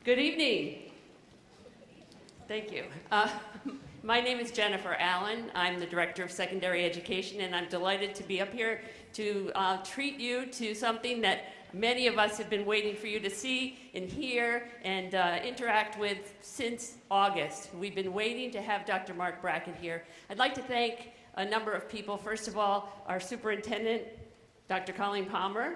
Good evening. Thank you. My name is Jennifer Allen. I'm the Director of Secondary Education, and I'm delighted to be up here to treat you to something that many of us have been waiting for you to see and hear and interact with since August. We've been waiting to have Dr. Mark Brackett here. I'd like to thank a number of people. First of all, our superintendent, Dr. Colleen Palmer.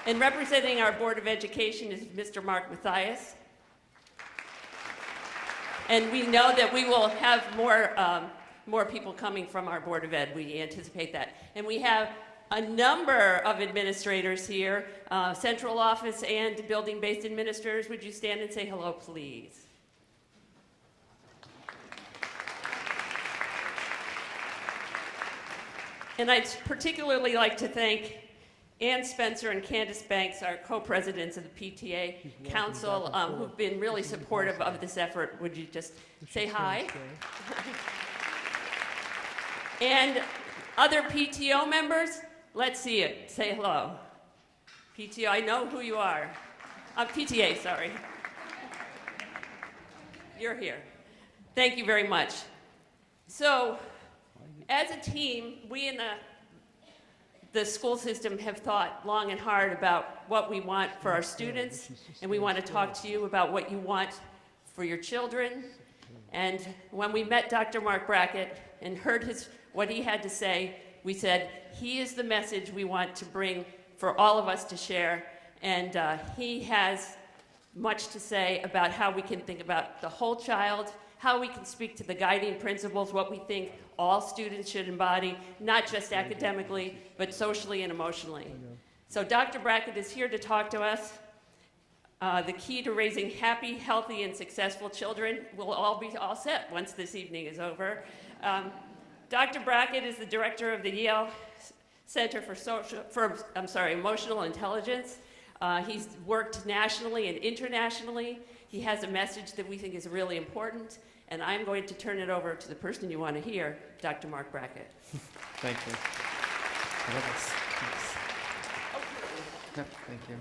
And representing our Board of Education is Mr. Mark Mathias. And we know that we will have more people coming from our Board of Ed. We anticipate that. And we have a number of administrators here, central office and building-based administrators. Would you stand and say hello, please? And I'd particularly like to thank Ann Spencer and Candace Banks, our co-presidents of the PTA Council, who've been really supportive of this effort. Would you just say hi? And other PTO members, let's see it. Say hello. PTO, I know who you are. PTA, sorry. You're here. Thank you very much. So, as a team, we in the school system have thought long and hard about what we want for our students, and we want to talk to you about what you want for your children. And when we met Dr. Mark Brackett and heard what he had to say, we said, he is the message we want to bring for all of us to share, and he has much to say about how we can think about the whole child, how we can speak to the guiding principles, what we think all students should embody, not just academically, but socially and emotionally. So Dr. Brackett is here to talk to us. The key to raising happy, healthy, and successful children will all be all set once this evening is over. Dr. Brackett is the director of the Yale Center for Emotional Intelligence. He's worked nationally and internationally. He has a message that we think is really important, and I'm going to turn it over to the person you want to hear, Dr. Mark Brackett. Thank you. Yep, thank you.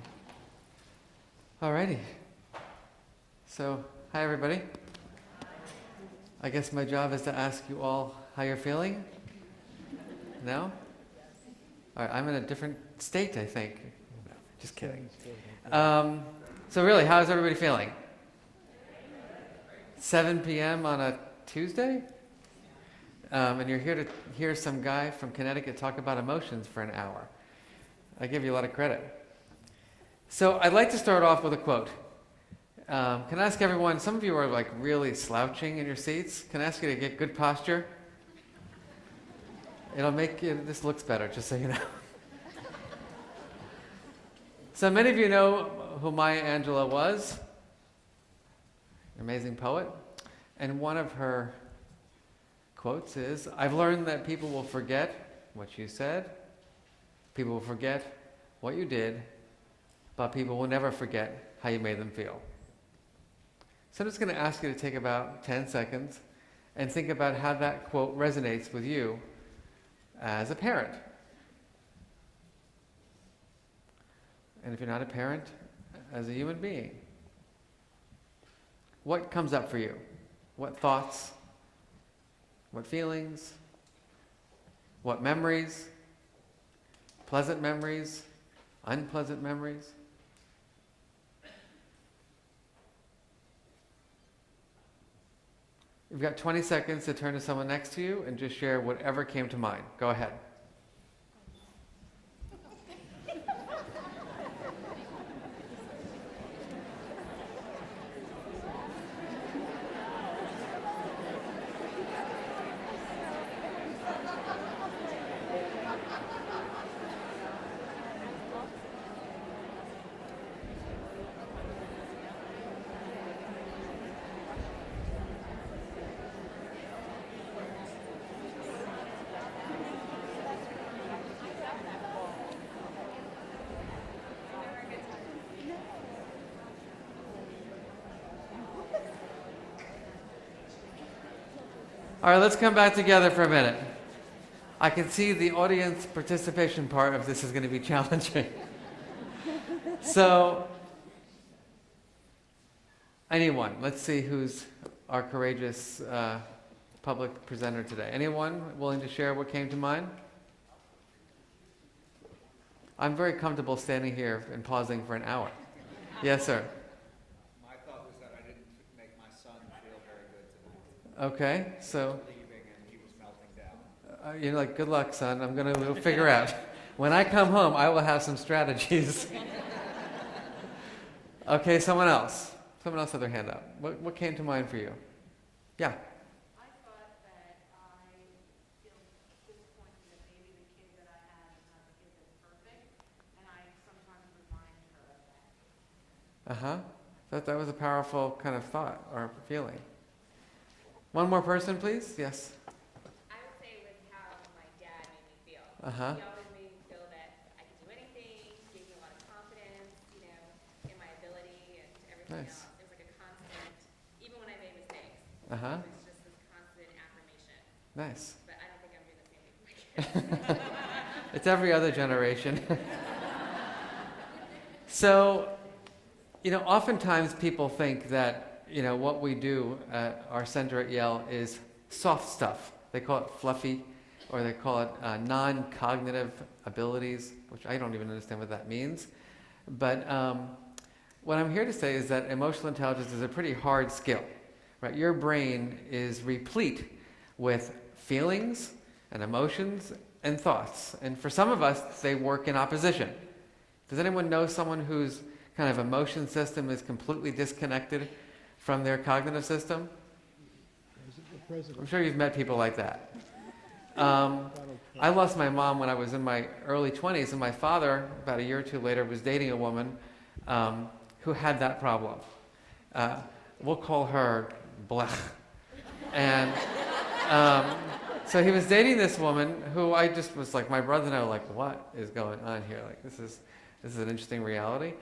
All righty. So, hi everybody. I guess my job is to ask you all how you're feeling. No? All right, I'm in a different state, I think. Just kidding. So really, how's everybody feeling? 7 p.m. on a Tuesday? And you're here to hear some guy from Connecticut talk about emotions for an hour. I give you a lot of credit. So I'd like to start off with a quote. Can I ask everyone, some of you are like really slouching in your seats. Can I ask you to get good posture? It'll make this looks better, just so you know. So many of you know who Maya Angelou was, an amazing poet, and one of her quotes is, "I've learned that people will forget what you said, people will forget what you did, but people will never forget how you made them feel." So I'm just going to ask you to take about 10 seconds and think about how that quote resonates with you as a parent. And if you're not a parent, as a human being, what comes up for you? What thoughts? What feelings? What memories? Pleasant memories? Unpleasant memories? You've got 20 seconds to turn to someone next to you and just share whatever came to mind. Go ahead. All right, let's come back together for a minute. I can see the audience participation part of this is going to be challenging. So, anyone? Let's see who's our courageous public presenter today. Anyone willing to share what came to mind? I'm very comfortable standing here and pausing for an hour. Yes, sir. My thought was that I didn't make my son feel very good tonight. Okay, so Leaving and he was melting down. you're like, good luck, son. I'm going to figure out. When I come home, I will have some strategies. Okay, someone else. Someone else had their hand up. What came to mind for you? Yeah. I thought that I feel disappointed that maybe the kid that I have is not the kid that's perfect, and I sometimes remind her of that. Uh-huh. That was a powerful kind of thought or feeling. One more person, please. Yes. I would say it was how my dad made me feel. Uh-huh. He always made me feel that I could do anything, gave me a lot of confidence, in my ability and everything Nice. else. It was like a constant, even when I made mistakes, Uh-huh. it was just this constant affirmation. Nice. But I don't think I'm doing the same thing for my kids. It's every other generation. So, oftentimes people think that, what we do at our center at Yale is soft stuff. They call it fluffy, or they call it non-cognitive abilities, which I don't even understand what that means. But what I'm here to say is that emotional intelligence is a pretty hard skill, right? Your brain is replete with feelings and emotions and thoughts. And for some of us, they work in opposition. Does anyone know someone whose kind of emotion system is completely disconnected from their cognitive system? I'm sure you've met people like that. I lost my mom when I was in my early 20s, and my father, about a year or two later, was dating a woman who had that problem. We'll call her Blech. And so he was dating this woman who I just was like, my brother and I were like, what is going on here? Like, this is an interesting reality.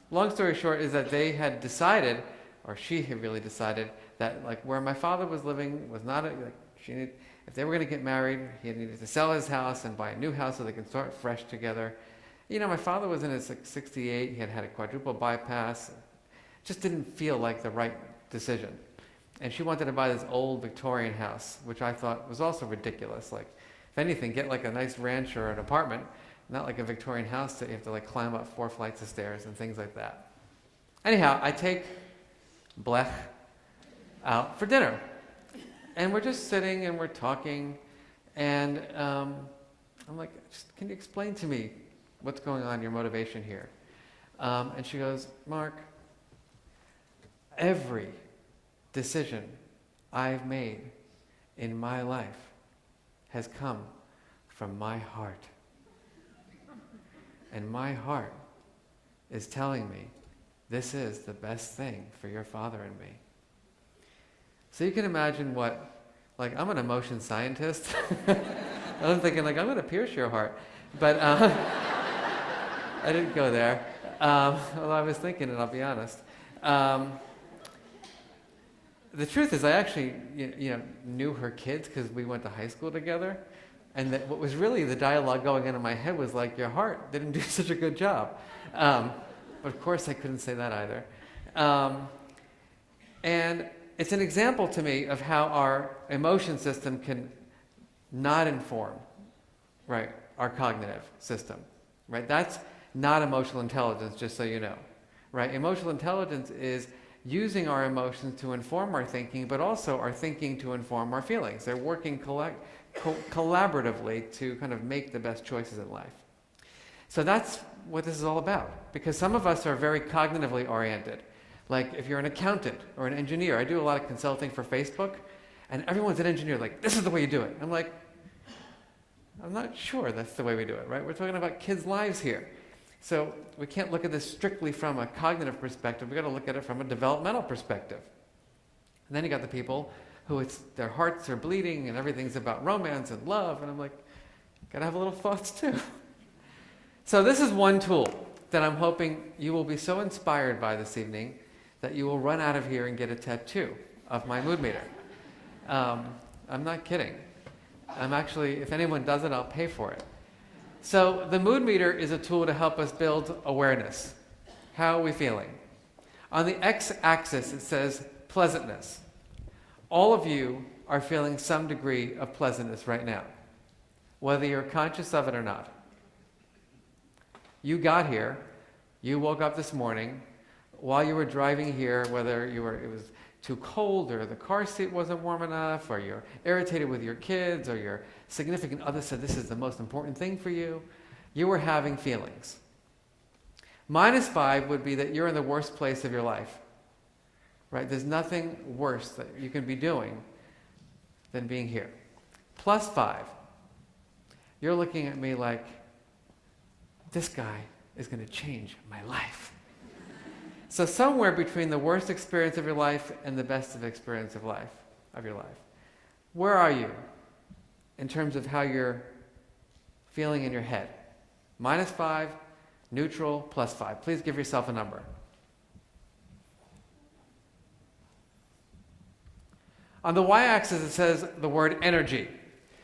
Long story short is that they had decided, or she had really decided, that like where my father was living was not if they were going to get married, he needed to sell his house and buy a new house so they could start fresh together. My father was in his 68, he had had a quadruple bypass, just didn't feel like the right decision. And she wanted to buy this old Victorian house, which I thought was also ridiculous. Like, if anything, get like a nice ranch or an apartment, not like a Victorian house that you have to like climb up 4 flights of stairs and things like that. Anyhow, I take Blech out for dinner. And we're just sitting and we're talking, and I'm like, can you explain to me what's going on, your motivation here? And she goes, Mark, every decision I've made in my life has come from my heart. And my heart is telling me this is the best thing for your father and me. So you can imagine I'm an emotion scientist. I'm thinking I'm going to pierce your heart. But I didn't go there. Although I was thinking it, I'll be honest. The truth is I actually knew her kids because we went to high school together. And that what was really the dialogue going on in my head was like, your heart didn't do such a good job. But of course I couldn't say that either. And it's an example to me of how our emotion system can not inform, right, our cognitive system, right? That's not emotional intelligence, just so you know, right? Emotional intelligence is using our emotions to inform our thinking, but also our thinking to inform our feelings. They're working collaboratively to kind of make the best choices in life. So that's what this is all about, because some of us are very cognitively oriented. Like if you're an accountant or an engineer, I do a lot of consulting for Facebook, and everyone's an engineer, like, this is the way you do it. I'm like, I'm not sure that's the way we do it, right? We're talking about kids' lives here. So we can't look at this strictly from a cognitive perspective. We've got to look at it from a developmental perspective. And then you got the people who their hearts are bleeding and everything's about romance and love, and I'm like, got to have a little thoughts too. So this is one tool that I'm hoping you will be so inspired by this evening that you will run out of here and get a tattoo of my mood meter. I'm not kidding. I'm actually, if anyone does it, I'll pay for it. So the mood meter is a tool to help us build awareness. How are we feeling? On the x-axis, it says pleasantness. All of you are feeling some degree of pleasantness right now, whether you're conscious of it or not. You got here, you woke up this morning, while you were driving here, whether it was too cold or the car seat wasn't warm enough, or you're irritated with your kids, or your significant other said this is the most important thing for you, you were having feelings. -5 would be that you're in the worst place of your life. Right? There's nothing worse that you can be doing than being here. +5, you're looking at me like, this guy is going to change my life. So somewhere between the worst experience of your life and the best of experience of your life. Where are you in terms of how you're feeling in your head? -5, neutral, +5. Please give yourself a number. On the y-axis, it says the word energy.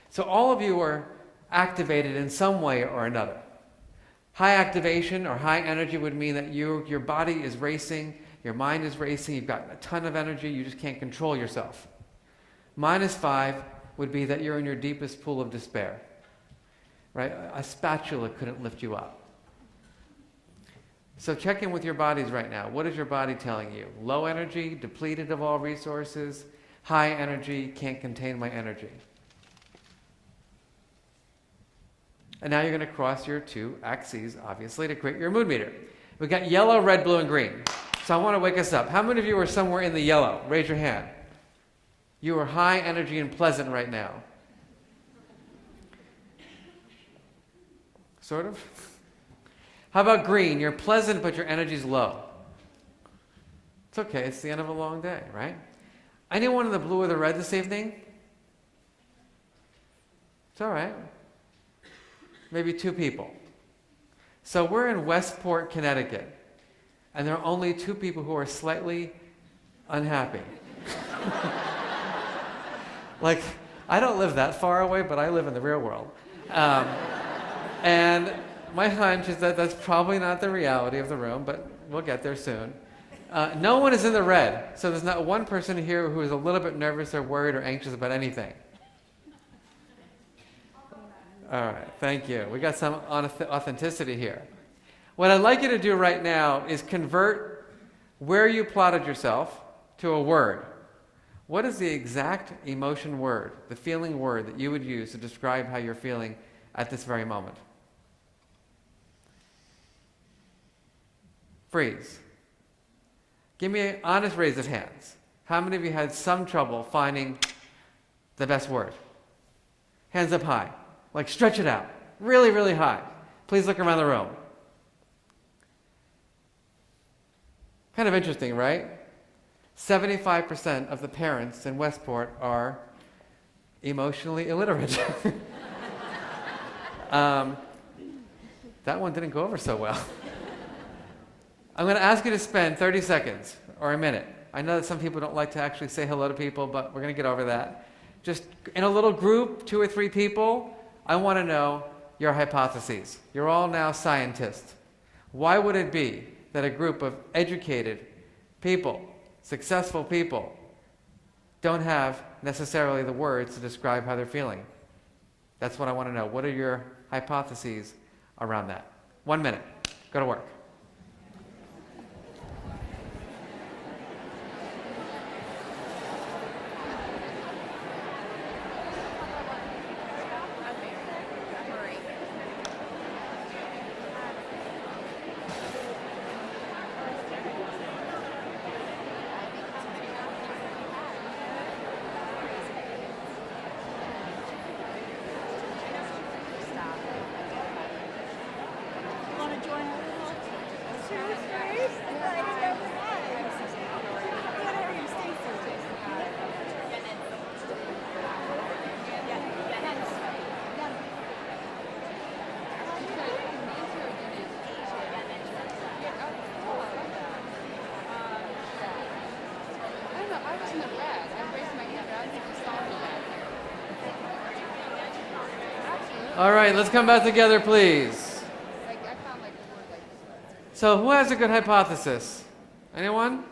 So all of you are activated in some way or another. High activation or high energy would mean that your body is racing, your mind is racing, you've got a ton of energy, you just can't control yourself. -5 would be that you're in your deepest pool of despair. Right? A spatula couldn't lift you up. So check in with your bodies right now. What is your body telling you? Low energy, depleted of all resources, high energy, can't contain my energy. And now you're going to cross your two axes, obviously, to create your mood meter. We've got yellow, red, blue, and green. So I want to wake us up. How many of you are somewhere in the yellow? Raise your hand. You are high energy and pleasant right now. Sort of? How about green? You're pleasant, but your energy's low. It's okay. It's the end of a long day, right? Anyone in the blue or the red this evening? It's all right. Maybe 2 people. So we're in Westport, Connecticut, and there are only 2 people who are slightly unhappy. Like, I don't live that far away, but I live in the real world. And my hunch is that that's probably not the reality of the room, but we'll get there soon. No one is in the red, so there's not one person here who is a little bit nervous or worried or anxious about anything. All right, thank you. We got some authenticity here. What I'd like you to do right now is convert where you plotted yourself to a word. What is the exact emotion word, the feeling word that you would use to describe how you're feeling at this very moment? Freeze. Give me an honest raise of hands. How many of you had some trouble finding the best word? Hands up high. Like stretch it out. Really, really high. Please look around the room. Kind of interesting, right? 75% of the parents in Westport are emotionally illiterate. That one didn't go over so well. I'm going to ask you to spend 30 seconds or a minute. I know that some people don't like to actually say hello to people, but we're going to get over that. Just in a little group, 2 or 3 people, I want to know your hypotheses. You're all now scientists. Why would it be that a group of educated people, successful people, don't have necessarily the words to describe how they're feeling? That's what I want to know. What are your hypotheses around that? 1 minute. Go to work. Want to join us? All right, let's come back together, please. Like, I found like a word like this. So who has a good hypothesis? Anyone?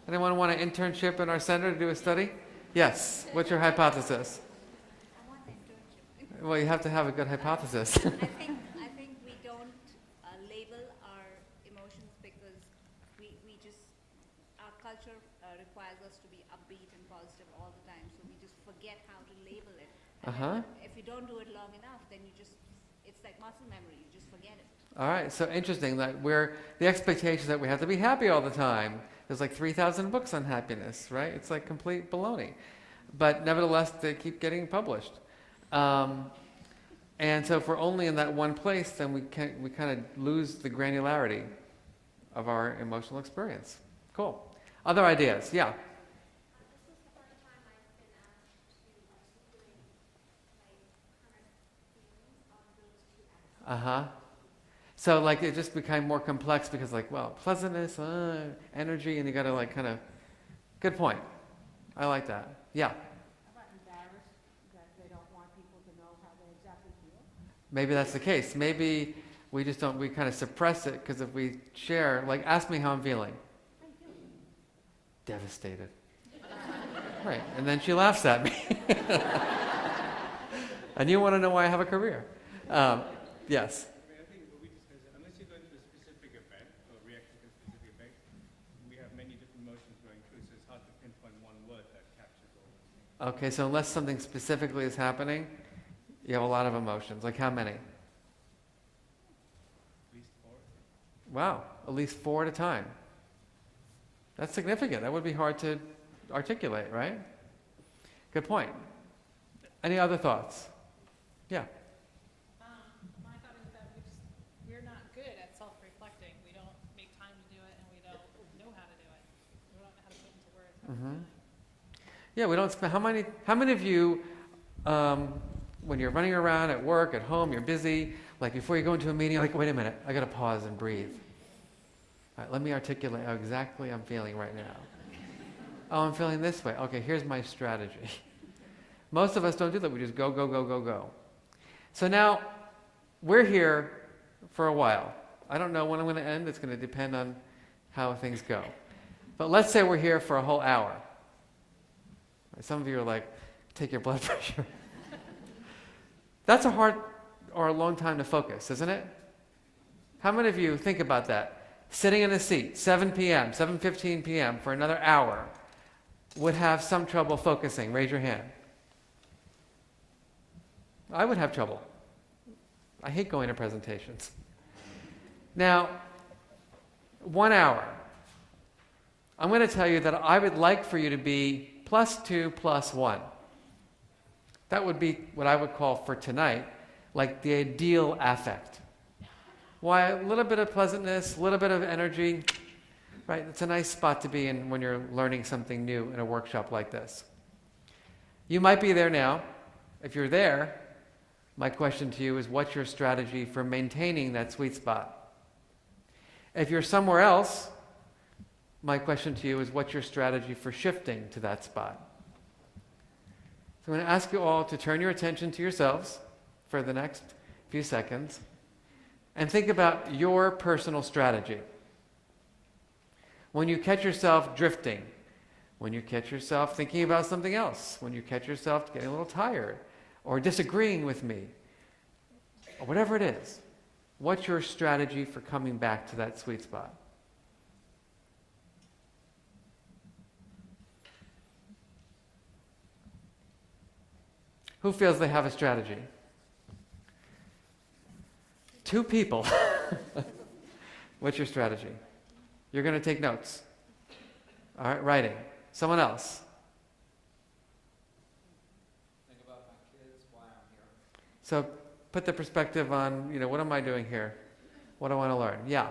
Anyone want an internship in our center to do a study? Yes. What's your hypothesis? I want an internship. Well, you have to have a good hypothesis. I think we don't label our emotions because we just, our culture requires us to be upbeat and positive all the time, so we just forget how to label it. And Uh-huh. if you don't do it long enough, then you just, it's like muscle memory, you just forget it. All right, so interesting that the expectation that we have to be happy all the time. There's like 3,000 books on happiness, right? It's like complete baloney. But nevertheless, they keep getting published. And so if we're only in that one place, then we kind of lose the granularity of our emotional experience. Cool. Other ideas? Yeah. This is the first time I've been asked to articulate my current feelings on those two axes. Uh-huh. So like it just became more complex because like, well, pleasantness, energy, and you got to like kind of, good point. I like that. Yeah. How about embarrassed that they don't want people to know how they exactly feel? Maybe that's the case. Maybe we just don't, we kind of suppress it because if we share, like, ask me how I'm feeling. Devastated. Right. And then she laughs at me. And you want to know why I have a career. Yes. I think what we discussed, unless you're going through a specific event or reacting to a specific event, we have many different emotions going through, so it's hard to pinpoint one word that captures all of them. Okay, so unless something specifically is happening, you have a lot of emotions. Like how many? At least 4. Wow, at least 4 at a time. That's significant. That would be hard to articulate, right? Good point. Any other thoughts? Yeah. My thought is that we're not good at self-reflecting. We don't make time to do it, and we don't know how to do it. We don't know how to put into words how we're feeling. Yeah, we don't spend, how many of you, when you're running around at work, at home, you're busy, like before you go into a meeting, you're like, wait a minute, I gotta pause and breathe. All right, let me articulate how exactly I'm feeling right now. Oh, I'm feeling this way. Okay, here's my strategy. Most of us don't do that. We just go, go, go, go, go. So now, we're here for a while. I don't know when I'm going to end. It's going to depend on how things go. But let's say we're here for a whole hour. Some of you are like, take your blood pressure. That's a hard or a long time to focus, isn't it? How many of you think about that? Sitting in a seat, 7 p.m., 7:15 p.m. for another hour would have some trouble focusing. Raise your hand. I would have trouble. I hate going to presentations. Now, 1 hour. I'm going to tell you that I would like for you to be +2 +1. That would be what I would call for tonight, like the ideal affect. Why? A little bit of pleasantness, a little bit of energy, right? It's a nice spot to be in when you're learning something new in a workshop like this. You might be there now. If you're there, my question to you is, what's your strategy for maintaining that sweet spot? If you're somewhere else, my question to you is, what's your strategy for shifting to that spot? So I'm going to ask you all to turn your attention to yourselves for the next few seconds and think about your personal strategy. When you catch yourself drifting, when you catch yourself thinking about something else, when you catch yourself getting a little tired or disagreeing with me, or whatever it is, what's your strategy for coming back to that sweet spot? Who feels they have a strategy? 2 people. What's your strategy? You're going to take notes. All right, writing. Someone else. Think about my kids, why I'm here. So put the perspective on, what am I doing here? What do I want to learn? Yeah.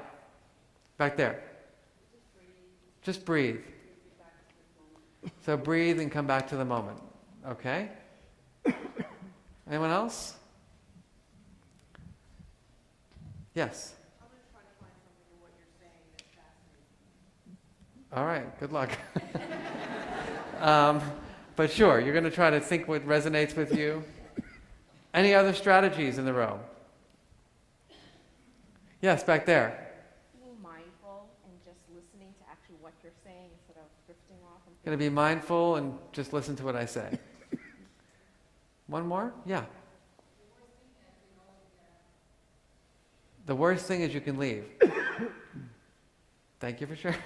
Back there. Just breathe. So breathe and come back to the moment. Okay? Anyone else? Yes. I'm going to try to find something in what you're saying that fascinates me. All right, good luck. But sure, you're going to try to think what resonates with you. Any other strategies in the room? Yes, back there. Being mindful and just listening to actually what you're saying instead of drifting off and Going to be mindful and just listen to what I say. One more? Yeah. The worst thing is you can leave. Thank you for sharing.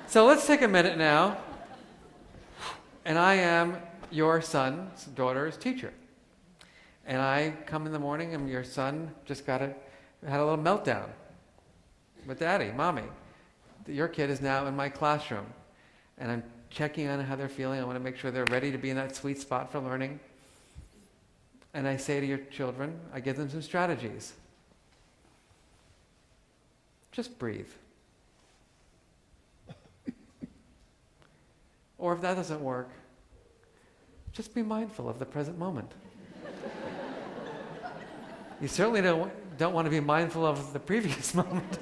So let's take a minute now. And I am your son's daughter's teacher. And I come in the morning and your son just had a little meltdown with daddy, mommy. Your kid is now in my classroom. And I'm checking on how they're feeling. I want to make sure they're ready to be in that sweet spot for learning. And I say to your children, I give them some strategies. Just breathe. Or if that doesn't work, just be mindful of the present moment. You certainly don't want to be mindful of the previous moment.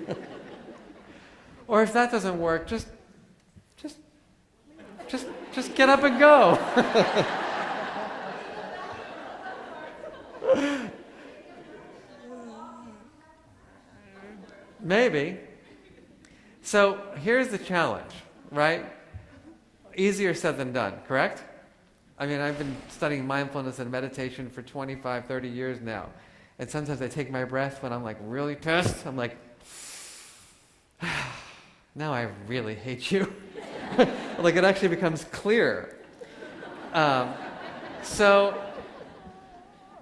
Or if that doesn't work, just get up and go. Maybe. So here's the challenge, right? Easier said than done, correct? I mean, I've been studying mindfulness and meditation for 25, 30 years now. And sometimes I take my breath when I'm like really pissed. I'm like, now I really hate you. Like it actually becomes clear. So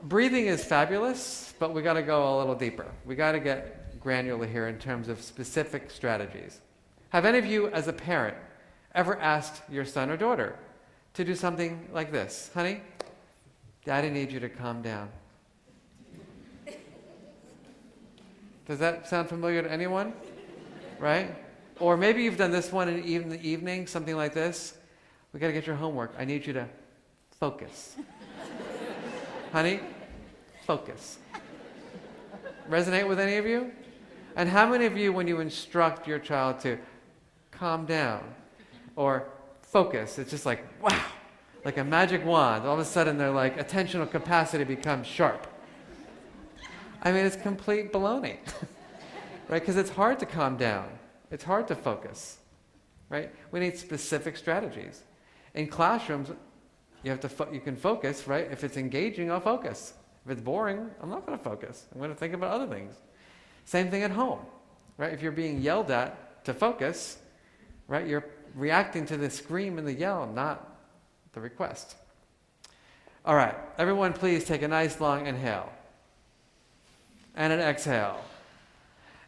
breathing is fabulous, but we got to go a little deeper. We got to get granular here in terms of specific strategies. Have any of you, as a parent, ever asked your son or daughter to do something like this? Honey, Daddy needs you to calm down. Does that sound familiar to anyone? Right? Or maybe you've done this one in the evening, something like this. We got to get your homework. I need you to focus. Honey, focus. Resonate with any of you? And how many of you, when you instruct your child to calm down or focus, it's just like, wow, like a magic wand. All of a sudden, their like attentional capacity becomes sharp. I mean, it's complete baloney, right? Because it's hard to calm down. It's hard to focus, right? We need specific strategies. In classrooms, you can focus, right? If it's engaging, I'll focus. If it's boring, I'm not going to focus. I'm going to think about other things. Same thing at home, right? If you're being yelled at to focus, right? You're reacting to the scream and the yell, not the request. All right, everyone please take a nice long inhale and an exhale.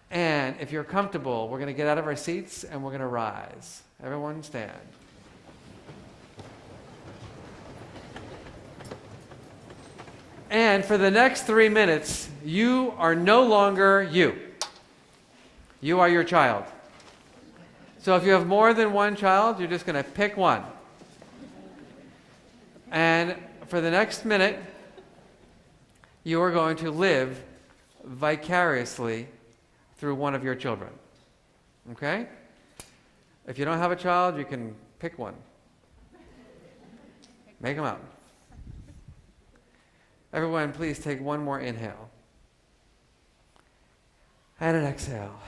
And if you're comfortable, we're going to get out of our seats and we're going to rise. Everyone stand. And for the next 3 minutes, you are no longer you. You are your child. So if you have more than one child, you're just going to pick one. And for the next minute, you are going to live vicariously through one of your children. Okay? If you don't have a child, you can pick one. Make them up. Everyone, please take one more inhale. And an exhale.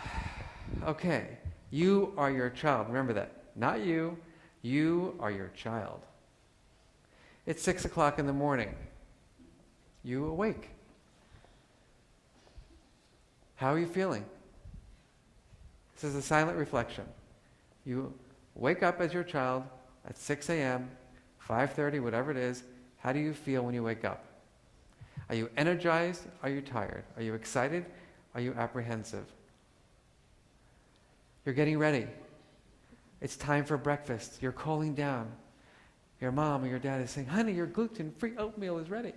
Okay. You are your child. Remember that. Not you. You are your child. It's 6 o'clock in the morning. You awake. How are you feeling? This is a silent reflection. You wake up as your child at 6 a.m., 5:30, whatever it is. How do you feel when you wake up? Are you energized? Are you tired? Are you excited? Are you apprehensive? You're getting ready. It's time for breakfast. You're calling down. Your mom or your dad is saying, honey, your gluten-free oatmeal is ready.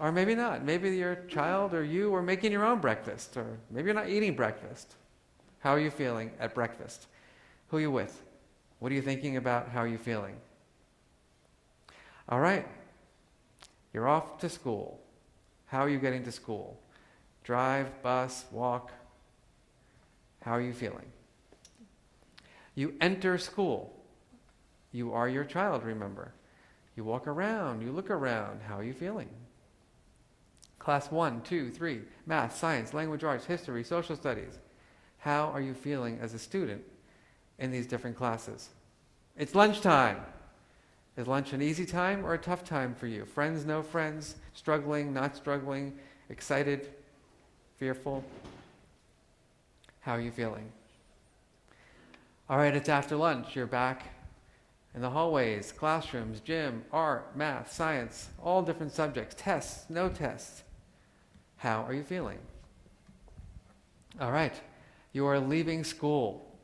Or maybe not. Maybe your child or you are making your own breakfast. Or maybe you're not eating breakfast. How are you feeling at breakfast? Who are you with? What are you thinking about? How are you feeling? All right. You're off to school. How are you getting to school? Drive, bus, walk. How are you feeling? You enter school. You are your child, remember. You walk around, you look around. How are you feeling? Class 1, 2, 3, math, science, language arts, history, social studies. How are you feeling as a student in these different classes? It's lunchtime. Is lunch an easy time or a tough time for you? Friends, no friends, struggling, not struggling, excited, fearful? How are you feeling? All right, it's after lunch. You're back in the hallways, classrooms, gym, art, math, science, all different subjects, tests, no tests. How are you feeling? All right, you are leaving school.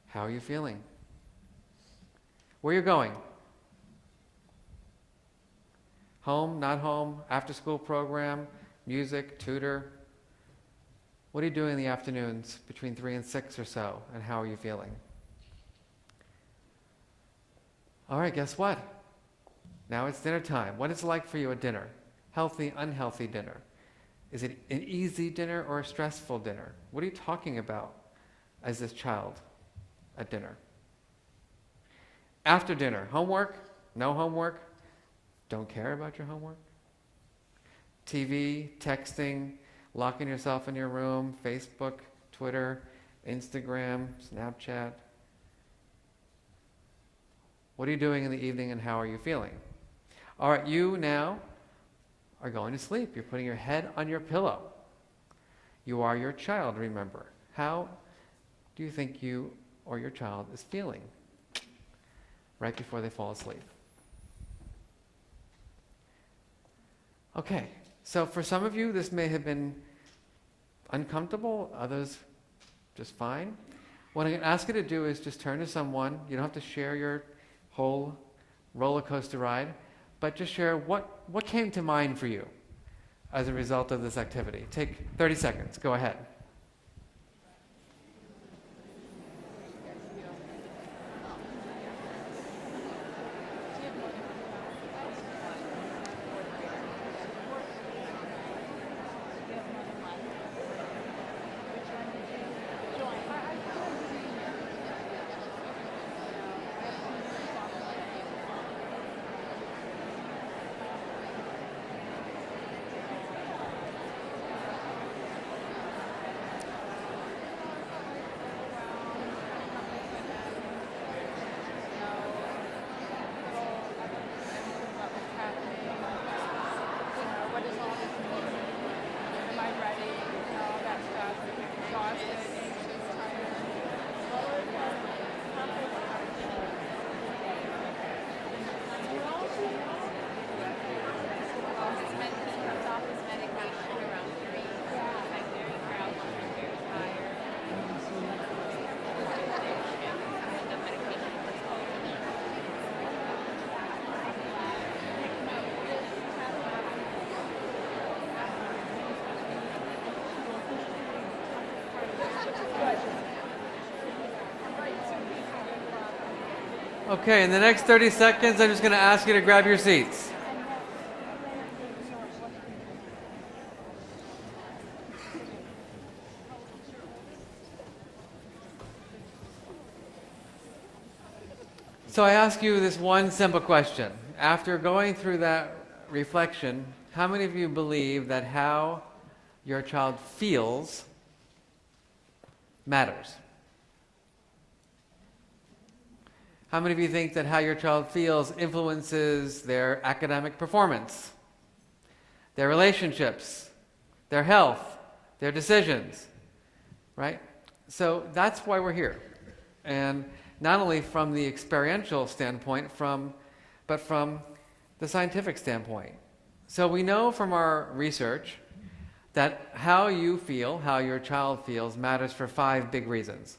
How are you feeling? Where are you going? Home, not home, after school program, music, tutor? What are you doing in the afternoons between 3 and 6 or so, and how are you feeling? All right, guess what? Now it's dinner time. What is it like for you at dinner? Healthy, unhealthy dinner? Is it an easy dinner or a stressful dinner? What are you talking about as this child at dinner? After dinner, homework? No homework? Don't care about your homework? TV, texting, locking yourself in your room, Facebook, Twitter, Instagram, Snapchat. What are you doing in the evening and how are you feeling? All right, you now are going to sleep. You're putting your head on your pillow. You are your child, remember. How do you think you or your child is feeling right before they fall asleep? Okay, so for some of you, this may have been uncomfortable, others just fine. What I'm going to ask you to do is just turn to someone. You don't have to share your whole roller coaster ride, but just share what came to mind for you as a result of this activity. Take 30 seconds. Go ahead. Okay, in the next 30 seconds, I'm just going to ask you to grab your seats. So I ask you this one simple question. After going through that reflection, how many of you believe that how your child feels matters? How many of you think that how your child feels influences their academic performance, their relationships, their health, their decisions, right? So that's why we're here. And not only from the experiential standpoint, but from the scientific standpoint. So we know from our research that how you feel, how your child feels, matters for 5 big reasons.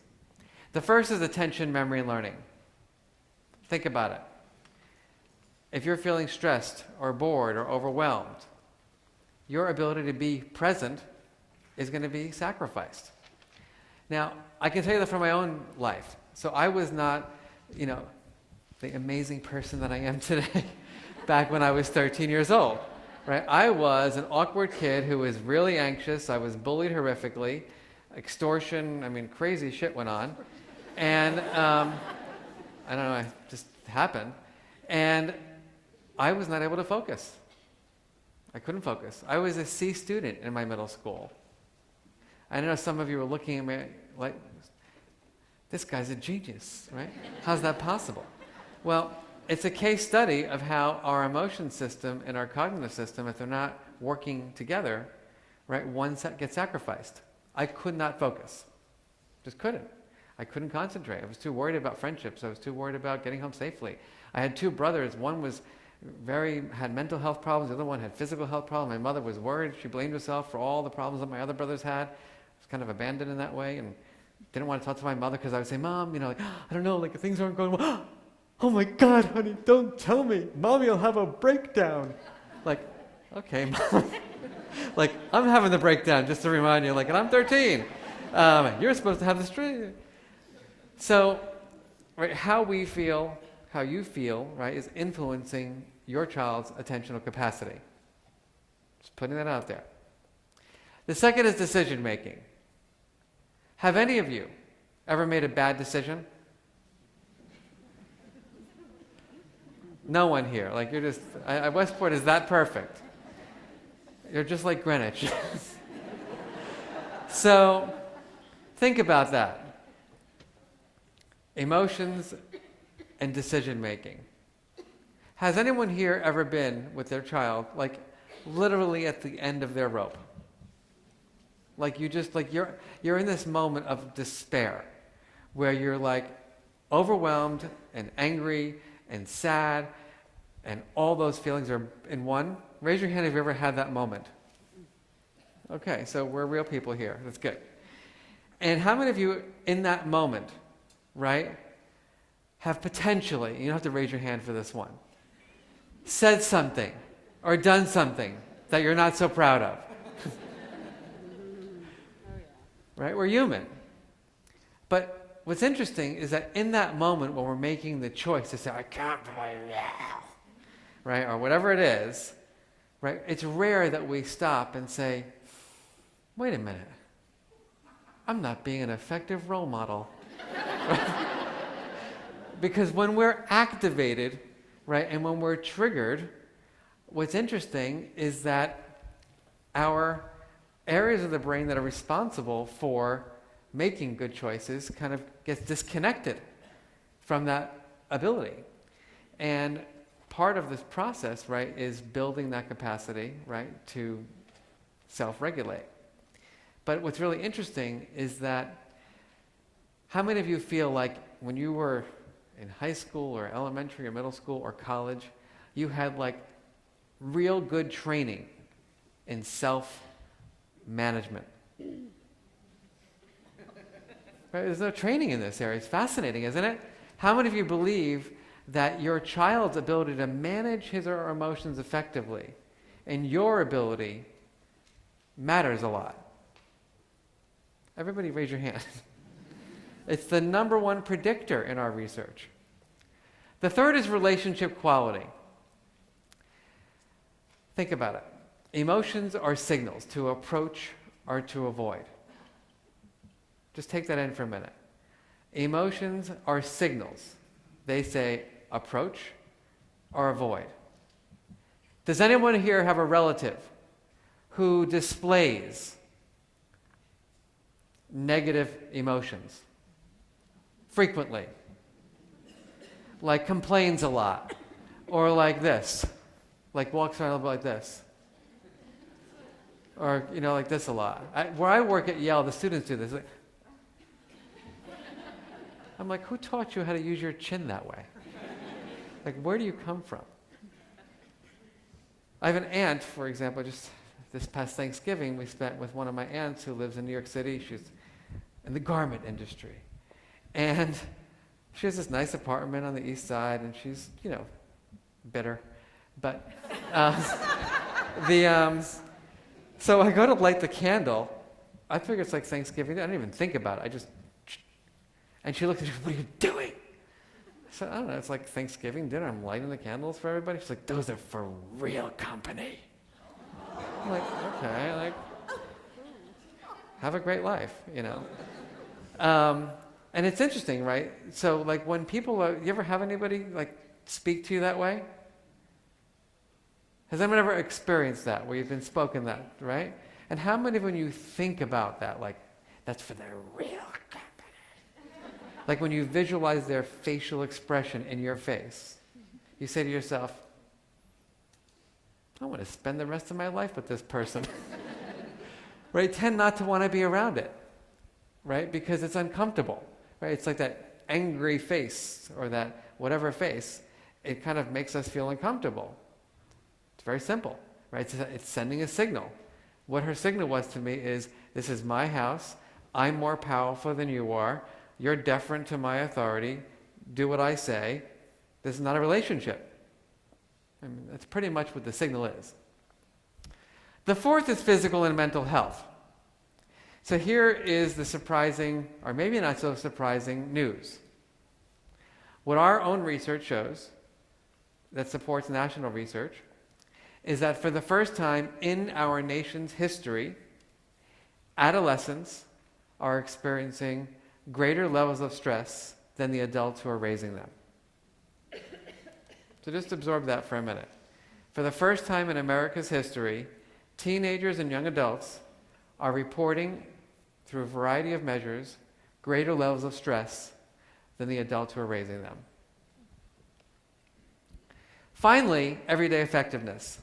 The first is attention, memory, and learning. Think about it. If you're feeling stressed or bored or overwhelmed, your ability to be present is going to be sacrificed. Now, I can tell you that from my own life. So I was not, the amazing person that I am today back when I was 13 years old, right? I was an awkward kid who was really anxious. I was bullied horrifically. Extortion, crazy shit went on. And I don't know, it just happened. And I was not able to focus. I couldn't focus. I was a C student in my middle school. I know some of you were looking at me like, this guy's a genius, right? How's that possible? Well, it's a case study of how our emotion system and our cognitive system, if they're not working together, right, one gets sacrificed. I could not focus. Just couldn't. I couldn't concentrate. I was too worried about friendships. I was too worried about getting home safely. I had two brothers. One had mental health problems. The other one had physical health problems. My mother was worried. She blamed herself for all the problems that my other brothers had. I was kind of abandoned in that way and didn't want to talk to my mother because I would say, Mom, I don't know, like things aren't going well. Oh my God, honey, don't tell me. Mommy will have a breakdown. Like, okay, Mom. Like, I'm having the breakdown, just to remind you, and I'm 13. You're supposed to have the strength. So, right, how we feel, how you feel, right, is influencing your child's attentional capacity. Just putting that out there. The second is decision making. Have any of you ever made a bad decision? No one here. Like, you're just, Westport is that perfect. You're just like Greenwich. So, think about that. Emotions and decision making. Has anyone here ever been with their child, like, literally at the end of their rope? Like, you're in this moment of despair where you're like overwhelmed and angry and sad and all those feelings are in one. Raise your hand if you ever had that moment. Okay, so we're real people here. That's good. And how many of you in that moment, right, have potentially, you don't have to raise your hand for this one, said something or done something that you're not so proud of? Right? We're human. But what's interesting is that in that moment when we're making the choice to say, I can't believe that, right, or whatever it is, right, it's rare that we stop and say, wait a minute, I'm not being an effective role model. Because when we're activated, right, and when we're triggered, what's interesting is that our areas of the brain that are responsible for making good choices kind of gets disconnected from that ability. And part of this process, right, is building that capacity, right, to self-regulate. But what's really interesting is that how many of you feel like when you were in high school or elementary or middle school or college, you had like real good training in self-management? Right? There's no training in this area. It's fascinating, isn't it? How many of you believe that your child's ability to manage his or her emotions effectively and your ability matters a lot? Everybody raise your hand. It's the number one predictor in our research. The third is relationship quality. Think about it. Emotions are signals to approach or to avoid. Just take that in for a minute. Emotions are signals. They say approach or avoid. Does anyone here have a relative who displays negative emotions frequently? Like complains a lot, or like this, like walks around a little bit like this, or like this a lot. Where I work at Yale, the students do this. I'm like, who taught you how to use your chin that way? Like, where do you come from? I have an aunt, for example, just this past Thanksgiving, we spent with one of my aunts who lives in New York City. She's in the garment industry. And she has this nice apartment on the east side, and she's, bitter. But so I go to light the candle. I figure it's like Thanksgiving. I didn't even think about it. And she looked at me, what are you doing? I said, I don't know, it's like Thanksgiving dinner. I'm lighting the candles for everybody. She's like, those are for real company. I'm like, okay, have a great life, And it's interesting, right? So, like, when people, you ever have anybody, like, speak to you that way? Has anyone ever experienced that, where you've been spoken that, right? And how many of when you think about that, like, that's for the real company? Like when you visualize their facial expression in your face, you say to yourself, I want to spend the rest of my life with this person. Right? Tend not to want to be around it, right? Because it's uncomfortable, right? It's like that angry face or that whatever face. It kind of makes us feel uncomfortable. It's very simple, right? It's sending a signal. What her signal was to me is, this is my house. I'm more powerful than you are. You're deferent to my authority. Do what I say. This is not a relationship. I mean, that's pretty much what the signal is. The fourth is physical and mental health. So here is the surprising, or maybe not so surprising, news. What our own research shows, that supports national research, is that for the first time in our nation's history, adolescents are experiencing greater levels of stress than the adults who are raising them. So just absorb that for a minute. For the first time in America's history, teenagers and young adults are reporting, through a variety of measures, greater levels of stress than the adults who are raising them. Finally, everyday effectiveness.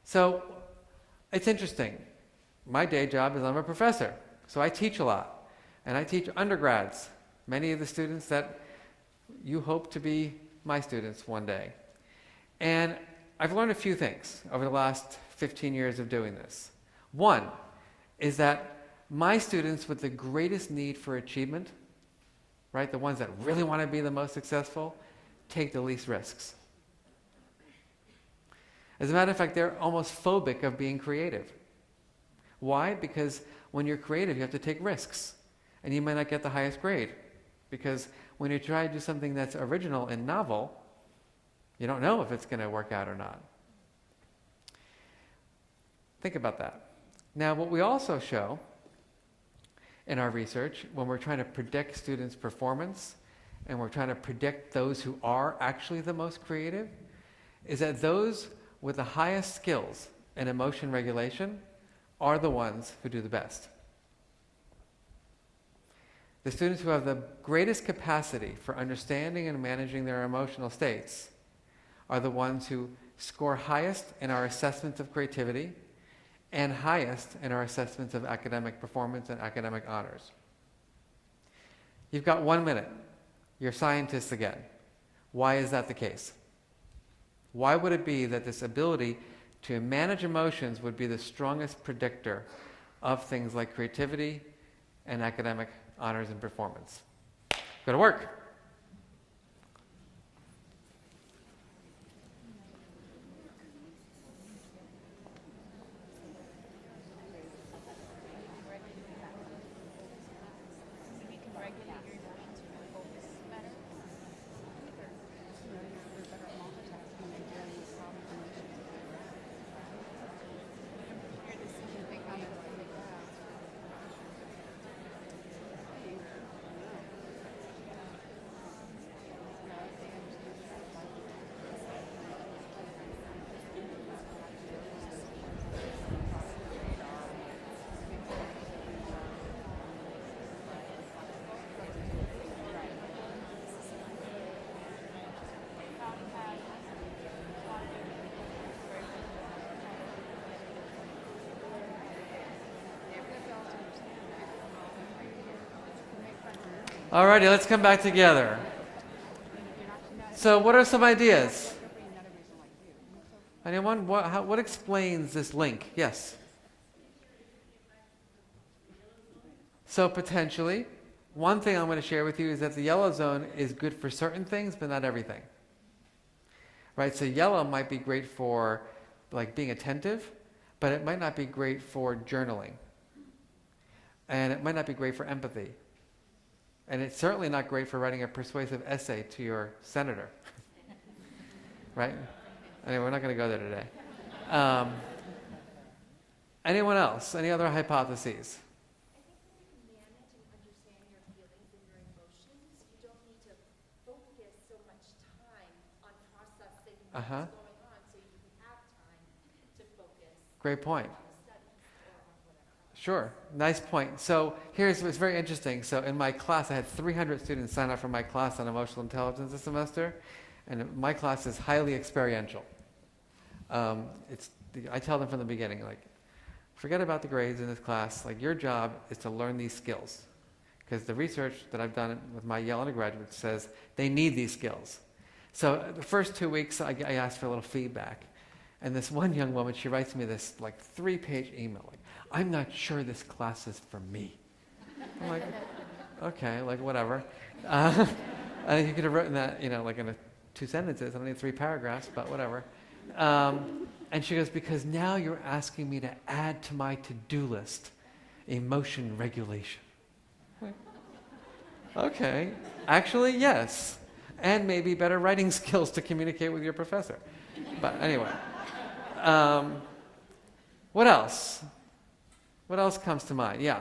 So it's interesting. My day job is I'm a professor, so I teach a lot. And I teach undergrads, many of the students that you hope to be my students one day. And I've learned a few things over the last 15 years of doing this. One is that my students with the greatest need for achievement, right, the ones that really want to be the most successful, take the least risks. As a matter of fact, they're almost phobic of being creative. Why? Because when you're creative, you have to take risks. And you might not get the highest grade. Because when you try to do something that's original and novel, you don't know if it's going to work out or not. Think about that. Now, what we also show in our research, when we're trying to predict students' performance, and we're trying to predict those who are actually the most creative, is that those with the highest skills in emotion regulation are the ones who do the best. The students who have the greatest capacity for understanding and managing their emotional states are the ones who score highest in our assessments of creativity and highest in our assessments of academic performance and academic honors. You've got 1 minute. You're scientists again. Why is that the case? Why would it be that this ability to manage emotions would be the strongest predictor of things like creativity and academic honors and performance? Go to work. Alrighty, let's come back together. So what are some ideas? Anyone? What explains this link? Yes? So potentially, one thing I'm going to share with you is that the yellow zone is good for certain things, but not everything. Right? So yellow might be great for like being attentive, but it might not be great for journaling. And it might not be great for empathy. And it's certainly not great for writing a persuasive essay to your senator. Right? Anyway, we're not going to go there today. Anyone else? Any other hypotheses? I think when you can manage and understand your feelings and your emotions, you don't need to focus so much time on processing what's going on, so you can have Great point. Sure, nice point. So here's what's very interesting. So in my class, I had 300 students sign up for my class on emotional intelligence this semester, and my class is highly experiential. I tell them from the beginning, like, forget about the grades in this class. Like, your job is to learn these skills, because the research that I've done with my Yale undergraduates says they need these skills. So the first 2 weeks, I asked for a little feedback. And this one young woman, she writes me this like 3-page email, like, I'm not sure this class is for me. I'm like, okay, like whatever. I think you could have written that, like in 2 sentences, I don't need 3 paragraphs, but whatever. And she goes, because now you're asking me to add to my to-do list emotion regulation. Okay, actually, yes. And maybe better writing skills to communicate with your professor. But anyway. What else? What else comes to mind? Yeah.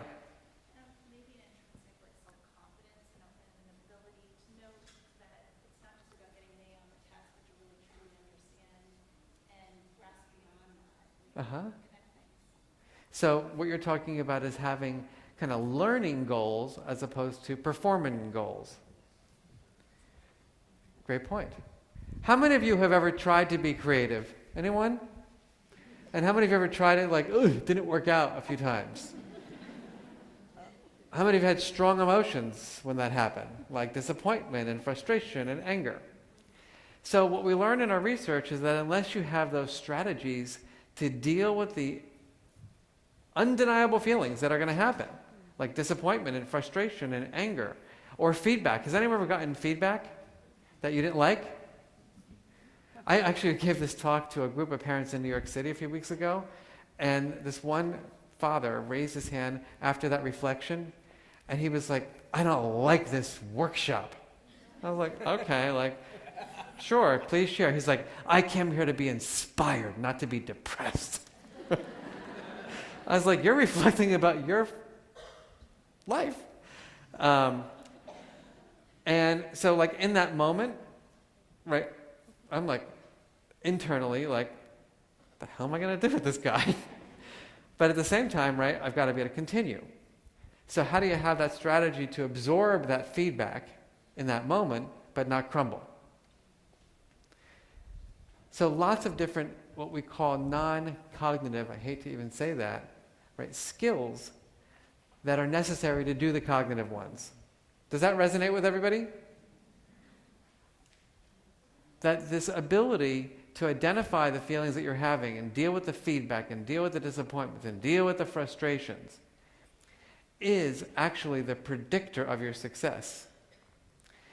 Maybe an intrinsic like self-confidence and an ability to know that it's not just about getting an A on the test, but to really truly understand and grasp beyond that. Uh-huh. Connect things. So what you're talking about is having kind of learning goals as opposed to performing goals. Great point. How many of you have ever tried to be creative? Anyone? And how many of you ever tried it like, ugh, it didn't work out a few times? How many of you had strong emotions when that happened? Like disappointment and frustration and anger. So what we learned in our research is that unless you have those strategies to deal with the undeniable feelings that are going to happen, like disappointment and frustration and anger, or feedback. Has anyone ever gotten feedback that you didn't like? I actually gave this talk to a group of parents in New York City a few weeks ago, and this one father raised his hand after that reflection, and he was like, I don't like this workshop. I was like, okay, like, sure, please share. He's like, I came here to be inspired, not to be depressed. I was like, you're reflecting about your life. And so like in that moment, right, I'm like, internally, like, the hell am I going to do with this guy? But at the same time, right, I've got to be able to continue. So how do you have that strategy to absorb that feedback in that moment, but not crumble? So lots of different, what we call non-cognitive, I hate to even say that, right, skills that are necessary to do the cognitive ones. Does that resonate with everybody? That this ability to identify the feelings that you're having and deal with the feedback and deal with the disappointments and deal with the frustrations is actually the predictor of your success.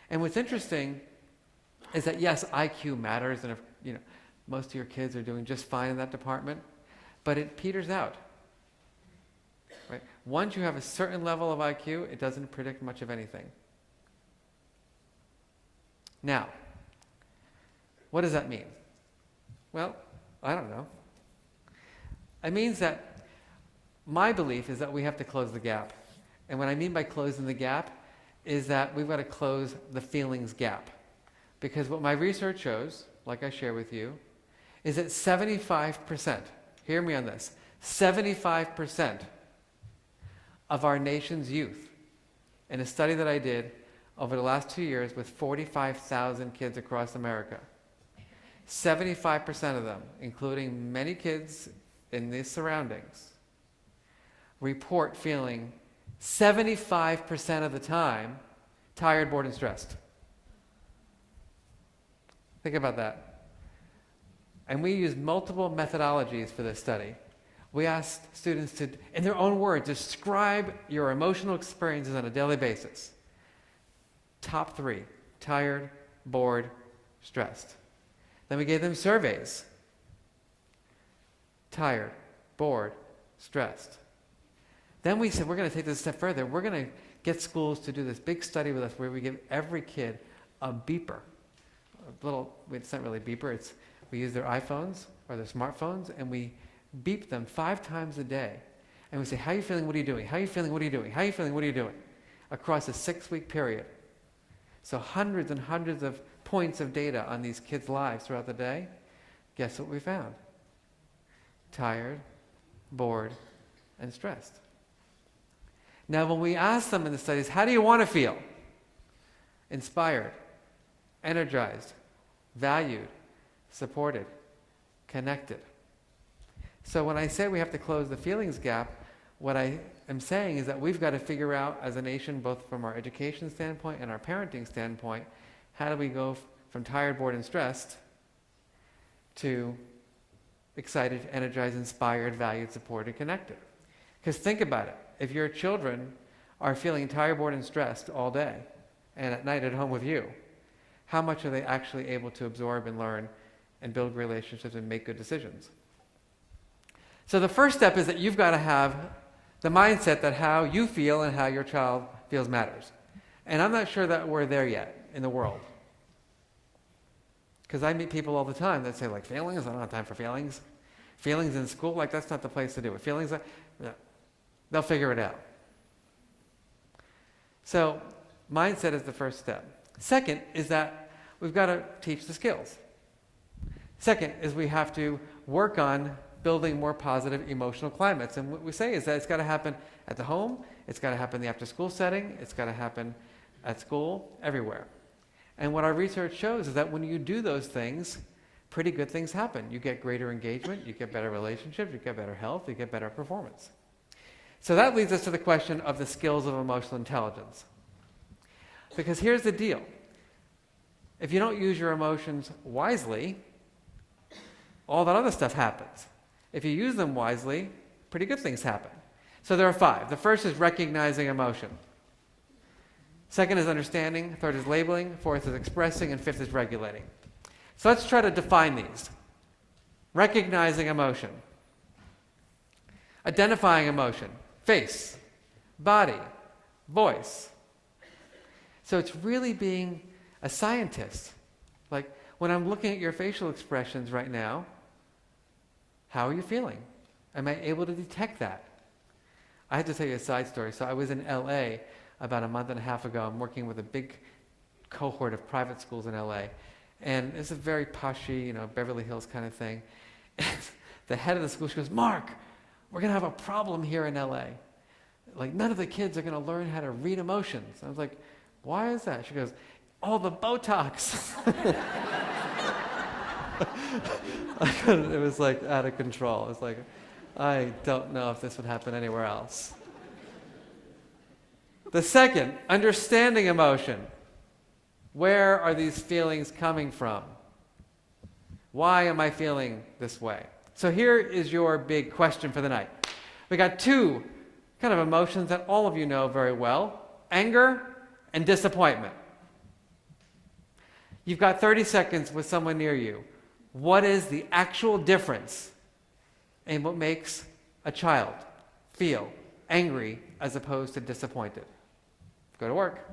And what's interesting is that yes, IQ matters, and if, most of your kids are doing just fine in that department, but it peters out. Right? Once you have a certain level of IQ, it doesn't predict much of anything. Now, what does that mean? Well, I don't know. It means that my belief is that we have to close the gap. And what I mean by closing the gap is that we've got to close the feelings gap. Because what my research shows, like I share with you, is that 75%, hear me on this, 75% of our nation's youth, in a study that I did over the last 2 years with 45,000 kids across America, 75% of them, including many kids in these surroundings, report feeling 75% of the time tired, bored, and stressed. Think about that. And we used multiple methodologies for this study. We asked students to, in their own words, describe your emotional experiences on a daily basis. Top 3, tired, bored, stressed. Then we gave them surveys. Tired, bored, stressed. Then we said, we're going to take this a step further. We're going to get schools to do this big study with us where we give every kid a beeper. It's not really a beeper, we use their iPhones or their smartphones, and we beep them 5 times a day. And we say, how are you feeling? What are you doing? How are you feeling? What are you doing? How are you feeling? What are you doing? Across a 6-week period. So hundreds and hundreds of points of data on these kids' lives throughout the day. Guess what we found? Tired, bored, and stressed. Now, when we ask them in the studies, how do you want to feel? Inspired, energized, valued, supported, connected. So when I say we have to close the feelings gap, what I am saying is that we've got to figure out as a nation, both from our education standpoint and our parenting standpoint, how do we go from tired, bored, and stressed to excited, energized, inspired, valued, supported, connected. Because think about it. If your children are feeling tired, bored, and stressed all day, and at night at home with you, how much are they actually able to absorb and learn and build relationships and make good decisions? So the first step is that you've got to have the mindset that how you feel and how your child feels matters. And I'm not sure that we're there yet in the world. Because I meet people all the time that say, like, feelings? I don't have time for feelings. Feelings in school? Like, that's not the place to do it. Feelings, no. They'll figure it out. So mindset is the first step. Second is that we've got to teach the skills. Second is we have to work on building more positive emotional climates. And what we say is that it's got to happen at the home, it's got to happen in the after-school setting, it's got to happen at school, everywhere. And what our research shows is that when you do those things, pretty good things happen. You get greater engagement, you get better relationships, you get better health, you get better performance. So that leads us to the question of the skills of emotional intelligence. Because here's the deal. If you don't use your emotions wisely, all that other stuff happens. If you use them wisely, pretty good things happen. So there are 5. The first is recognizing emotion. Second is understanding. Third is labeling. Fourth is expressing. And fifth is regulating. So let's try to define these. Recognizing emotion. Identifying emotion. Face, body, voice. So it's really being a scientist. Like, when I'm looking at your facial expressions right now, how are you feeling? Am I able to detect that? I have to tell you a side story. So I was in LA about a month and a half ago. I'm working with a big cohort of private schools in LA. And it's a very poshy, Beverly Hills kind of thing. And the head of the school, she goes, "Mark, we're going to have a problem here in LA. Like, none of the kids are going to learn how to read emotions." I was like, "Why is that?" She goes, "All the Botox." It was like out of control. It was like, I don't know if this would happen anywhere else. The second, understanding emotion. Where are these feelings coming from? Why am I feeling this way? So here is your big question for the night. We got 2 kind of emotions that all of you know very well: anger and disappointment. You've got 30 seconds with someone near you. What is the actual difference in what makes a child feel angry as opposed to disappointed? Go to work.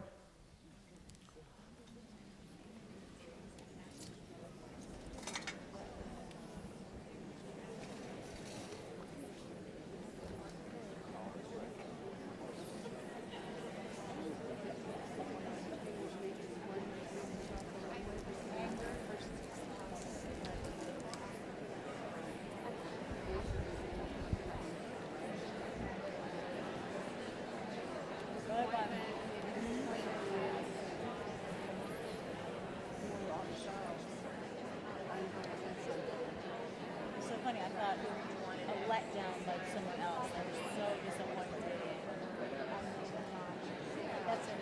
It's so funny, I thought a letdown like someone else. I was so disappointed. That's it.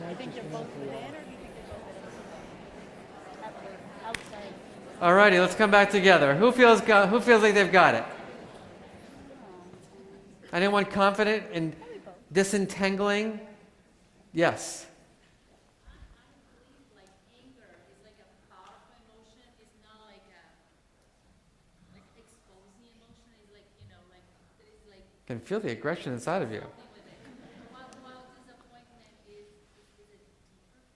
You think they're both within, or do you think they're both outside? Alrighty, let's come back together. Who feels like they've got it? Anyone confident in disentangling? Yes. Like anger is like a powerful emotion. It's not like exposing emotion. It's like, like there is like Can feel the aggression inside of you. something with it. While disappointment is a deeper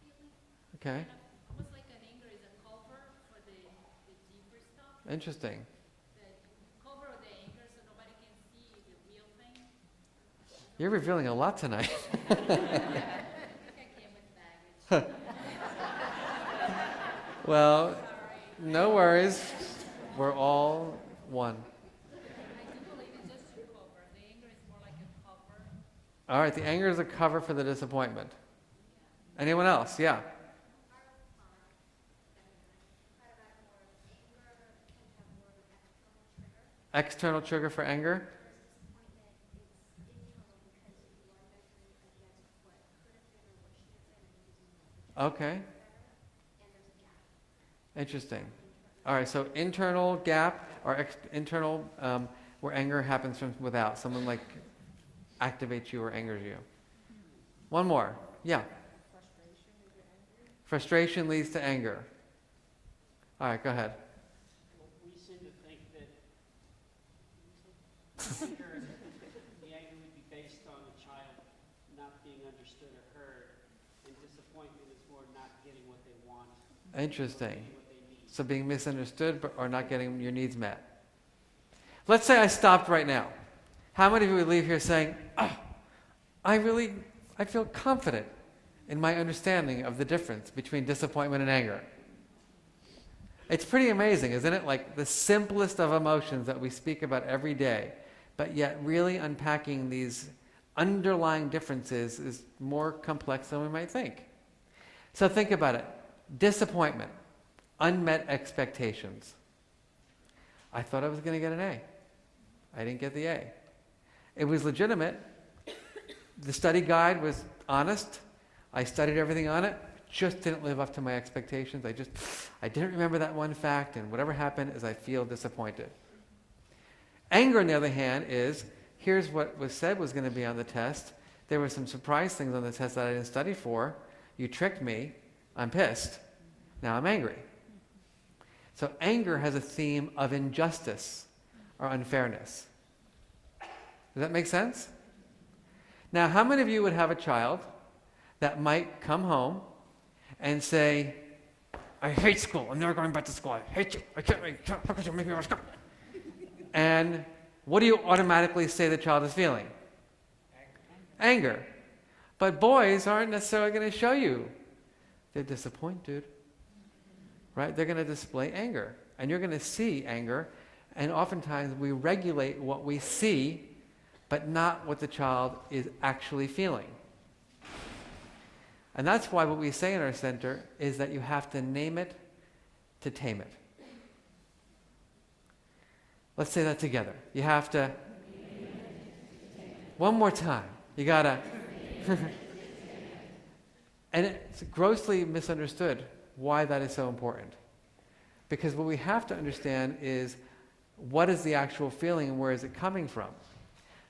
feeling. Okay, Almost like an anger is a cover for the deeper stuff. interesting. The cover of the anger so nobody can see the real thing. You're revealing a lot tonight. I think I came with baggage. Well, no worries. We're all one. All right, the anger is a cover for the disappointment. Anyone else? Yeah. External trigger for anger? Okay. Interesting. All right, so internal gap or internal where anger happens from without. Someone like activates you or angers you. One more. Yeah. Frustration leads to anger. All right, go ahead. We seem to think that the anger would be based on a child not being understood or heard, and disappointment is more not getting what they want. Interesting. What they need. So being misunderstood or not getting your needs met. Let's say I stopped right now. How many of you would leave here saying, oh, I feel confident in my understanding of the difference between disappointment and anger? It's pretty amazing, isn't it? Like the simplest of emotions that we speak about every day, but yet really unpacking these underlying differences is more complex than we might think. So think about it. Disappointment, unmet expectations. I thought I was going to get an A. I didn't get the A. It was legitimate. The study guide was honest. I studied everything on it. Just didn't live up to my expectations. I didn't remember that one fact, and whatever happened is I feel disappointed. Anger, on the other hand, is, here's what was said was going to be on the test. There were some surprise things on the test that I didn't study for. You tricked me. I'm pissed. Now I'm angry. So anger has a theme of injustice or unfairness. Does that make sense? Now, how many of you would have a child that might come home and say, I hate school. I'm never going back to school. I hate you. How could you make me go to school? And what do you automatically say the child is feeling? Anger. But boys aren't necessarily going to show you. They're disappointed. Right? They're going to display anger. And you're going to see anger. And oftentimes we regulate what we see, but not what the child is actually feeling. And that's why what we say in our center is that you have to name it to tame it. Let's say that together. You have to. One more time. You gotta. And it's grossly misunderstood why that is so important. Because what we have to understand is what is the actual feeling and where is it coming from?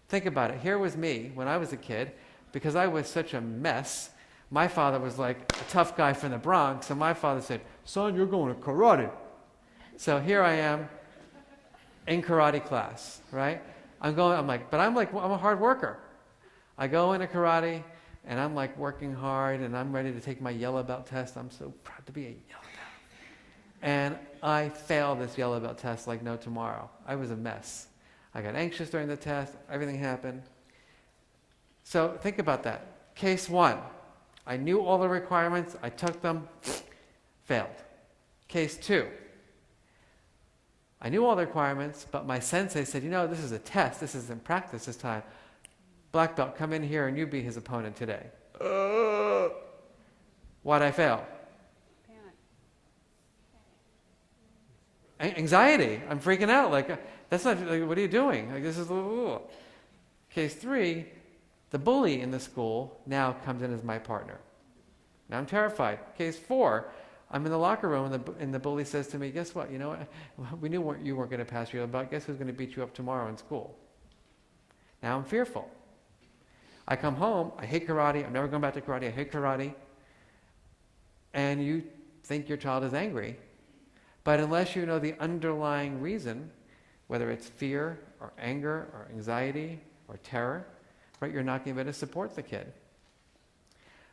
Think about it. Here was me when I was a kid, because I was such a mess. My father was like a tough guy from the Bronx, and my father said, son, you're going to karate. So here I am in karate class, right? I'm a hard worker. I go into karate, and I'm like working hard, and I'm ready to take my yellow belt test. I'm so proud to be a yellow belt. And I failed this yellow belt test like no tomorrow. I was a mess. I got anxious during the test. Everything happened. So think about that. Case 1. I knew all the requirements. I took them. Failed. Case 2. I knew all the requirements, but my sensei said, this is a test. This isn't practice this time. Black belt, come in here and you be his opponent today. Why'd I fail? Anxiety. I'm freaking out. That's not, what are you doing? This is, Case 3, the bully in the school now comes in as my partner. Now I'm terrified. Case 4, I'm in the locker room and the bully says to me, guess what? We knew you weren't going to pass your belt. Guess who's going to beat you up tomorrow in school? Now I'm fearful. I come home. I hate karate. I'm never going back to karate. I hate karate. And you think your child is angry. But unless you know the underlying reason, whether it's fear or anger or anxiety or terror, right, you're not going to be able to support the kid.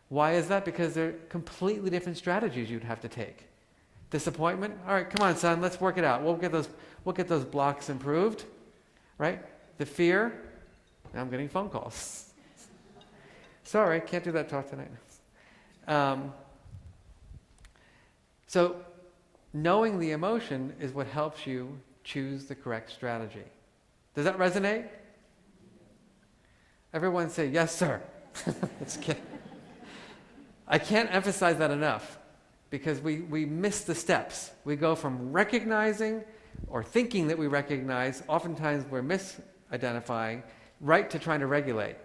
Why is that? Because they're completely different strategies you'd have to take. Disappointment? All right, come on, son, let's work it out. We'll get those blocks improved, right? The fear? Now I'm getting phone calls. Sorry, can't do that talk tonight. So knowing the emotion is what helps you choose the correct strategy. Does that resonate? Everyone say, yes, sir. Let's get. I can't emphasize that enough because we miss the steps. We go from recognizing or thinking that we recognize, oftentimes we're misidentifying, right to trying to regulate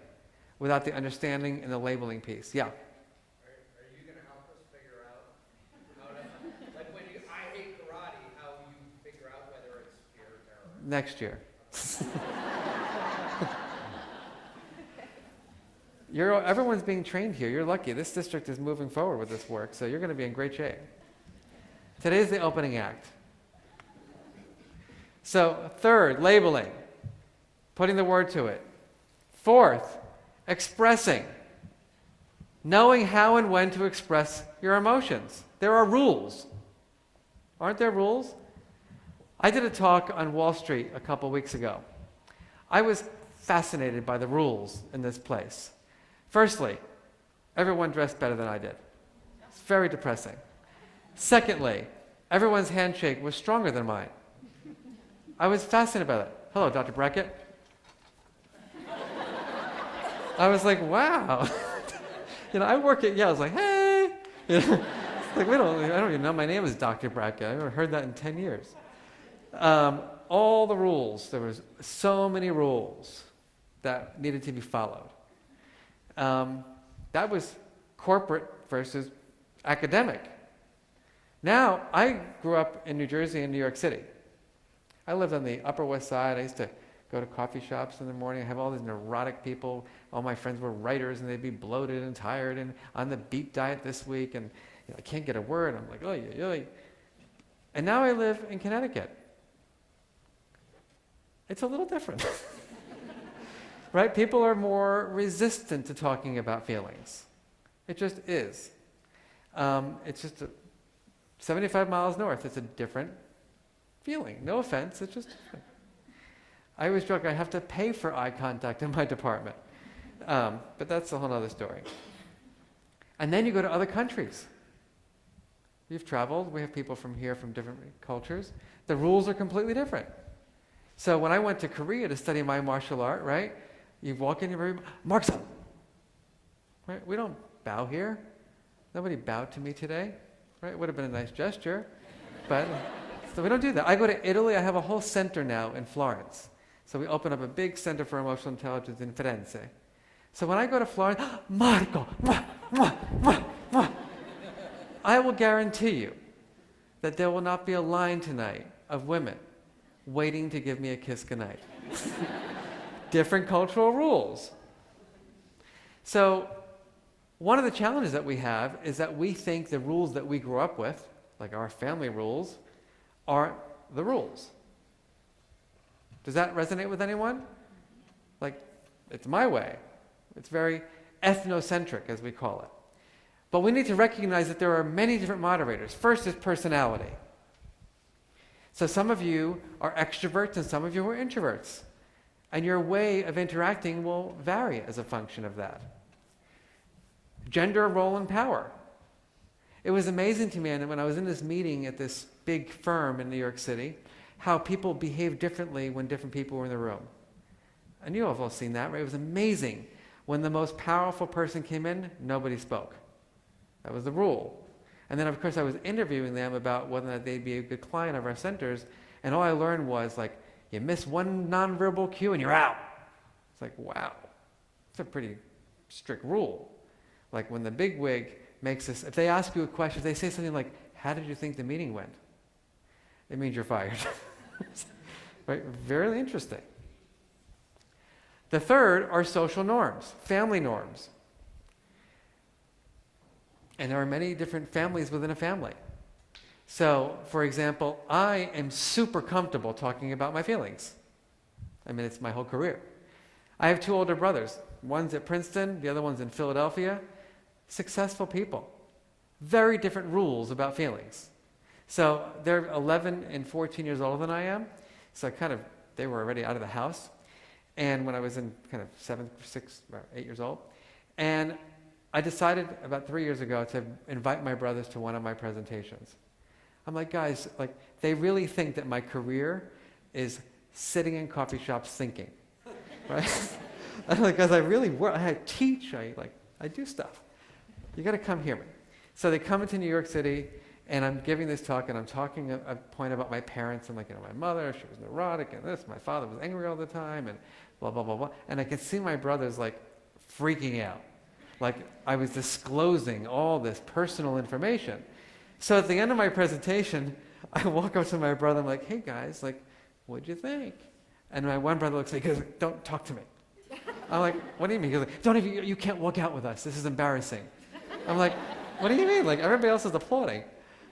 without the understanding and the labeling piece. Yeah? Are you going to help us figure out how to, like when I hate karate, how you figure out whether it's fear or terror? Next year. Everyone's being trained here. You're lucky. This district is moving forward with this work, so you're going to be in great shape. Today is the opening act. So, third, labeling, putting the word to it. Fourth, expressing, knowing how and when to express your emotions. There are rules. Aren't there rules? I did a talk on Wall Street a couple weeks ago. I was fascinated by the rules in this place. Firstly, everyone dressed better than I did. It's very depressing. Secondly, everyone's handshake was stronger than mine. I was fascinated by that. Hello, Dr. Brackett. I was like, wow. I work at Yale. I was like, hey. Like I don't even know my name is Dr. Brackett. I haven't heard that in 10 years. All the rules. There was so many rules that needed to be followed. That was corporate versus academic. Now, I grew up in New Jersey and New York City. I lived on the Upper West Side. I used to go to coffee shops in the morning. I have all these neurotic people. All my friends were writers, and they'd be bloated and tired and on the beet diet this week, and I can't get a word. I'm like, oy, oy, oy. And now I live in Connecticut. It's a little different. Right? People are more resistant to talking about feelings. It just is. It's just 75 miles north. It's a different feeling. No offense, it's just different. I always joke I have to pay for eye contact in my department. But that's a whole other story. And then you go to other countries. You've traveled. We have people from here from different cultures. The rules are completely different. So when I went to Korea to study my martial art, right? You walk in your room, marks up. Right? We don't bow here. Nobody bowed to me today. Right? It would have been a nice gesture. But so we don't do that. I go to Italy. I have a whole center now in Florence. So we open up a big center for emotional intelligence in Firenze. So when I go to Florence, Marco, mwah, mwah, mwah, mwah. I will guarantee you that there will not be a line tonight of women waiting to give me a kiss goodnight. Different cultural rules. So one of the challenges that we have is that we think the rules that we grew up with, like our family rules, aren't the rules. Does that resonate with anyone? Like, it's my way. It's very ethnocentric, as we call it. But we need to recognize that there are many different moderators. First is personality. So some of you are extroverts and some of you are introverts. And your way of interacting will vary as a function of that. Gender, role, and power. It was amazing to me when I was in this meeting at this big firm in New York City, how people behave differently when different people were in the room. And you have all seen that, right? It was amazing. When the most powerful person came in, nobody spoke. That was the rule. And then, of course, I was interviewing them about whether or not they'd be a good client of our centers, and all I learned was, like, you miss one nonverbal cue and you're out. It's like, wow. It's a pretty strict rule. Like when the bigwig makes this, if they ask you a question, if they say something like, how did you think the meeting went? It means you're fired. Right? Very interesting. The third are social norms, family norms. And there are many different families within a family. So, for example, I am super comfortable talking about my feelings. I mean, it's my whole career. I have two older brothers. One's at Princeton, the other one's in Philadelphia. Successful people. Very different rules about feelings. So they're 11 and 14 years older than I am. So they were already out of the house. And when I was in kind of 7, 6, or 8 years old. And I decided about 3 years ago to invite my brothers to one of my presentations. I'm like, guys, like, they really think that my career is sitting in coffee shops thinking, right? I'm like, guys, I really work, I teach, I do stuff. You got to come hear me. So they come into New York City, and I'm giving this talk, and I'm talking a point about my parents, and like, my mother, she was neurotic, and this, my father was angry all the time, and blah, blah, blah, blah. And I could see my brothers like freaking out. Like I was disclosing all this personal information. So at the end of my presentation, I walk up to my brother, I'm like, hey guys, like, what'd you think? And my one brother looks at me, he goes, don't talk to me. I'm like, what do you mean? He goes, don't even, you can't walk out with us. This is embarrassing. I'm like, what do you mean? Like, everybody else is applauding.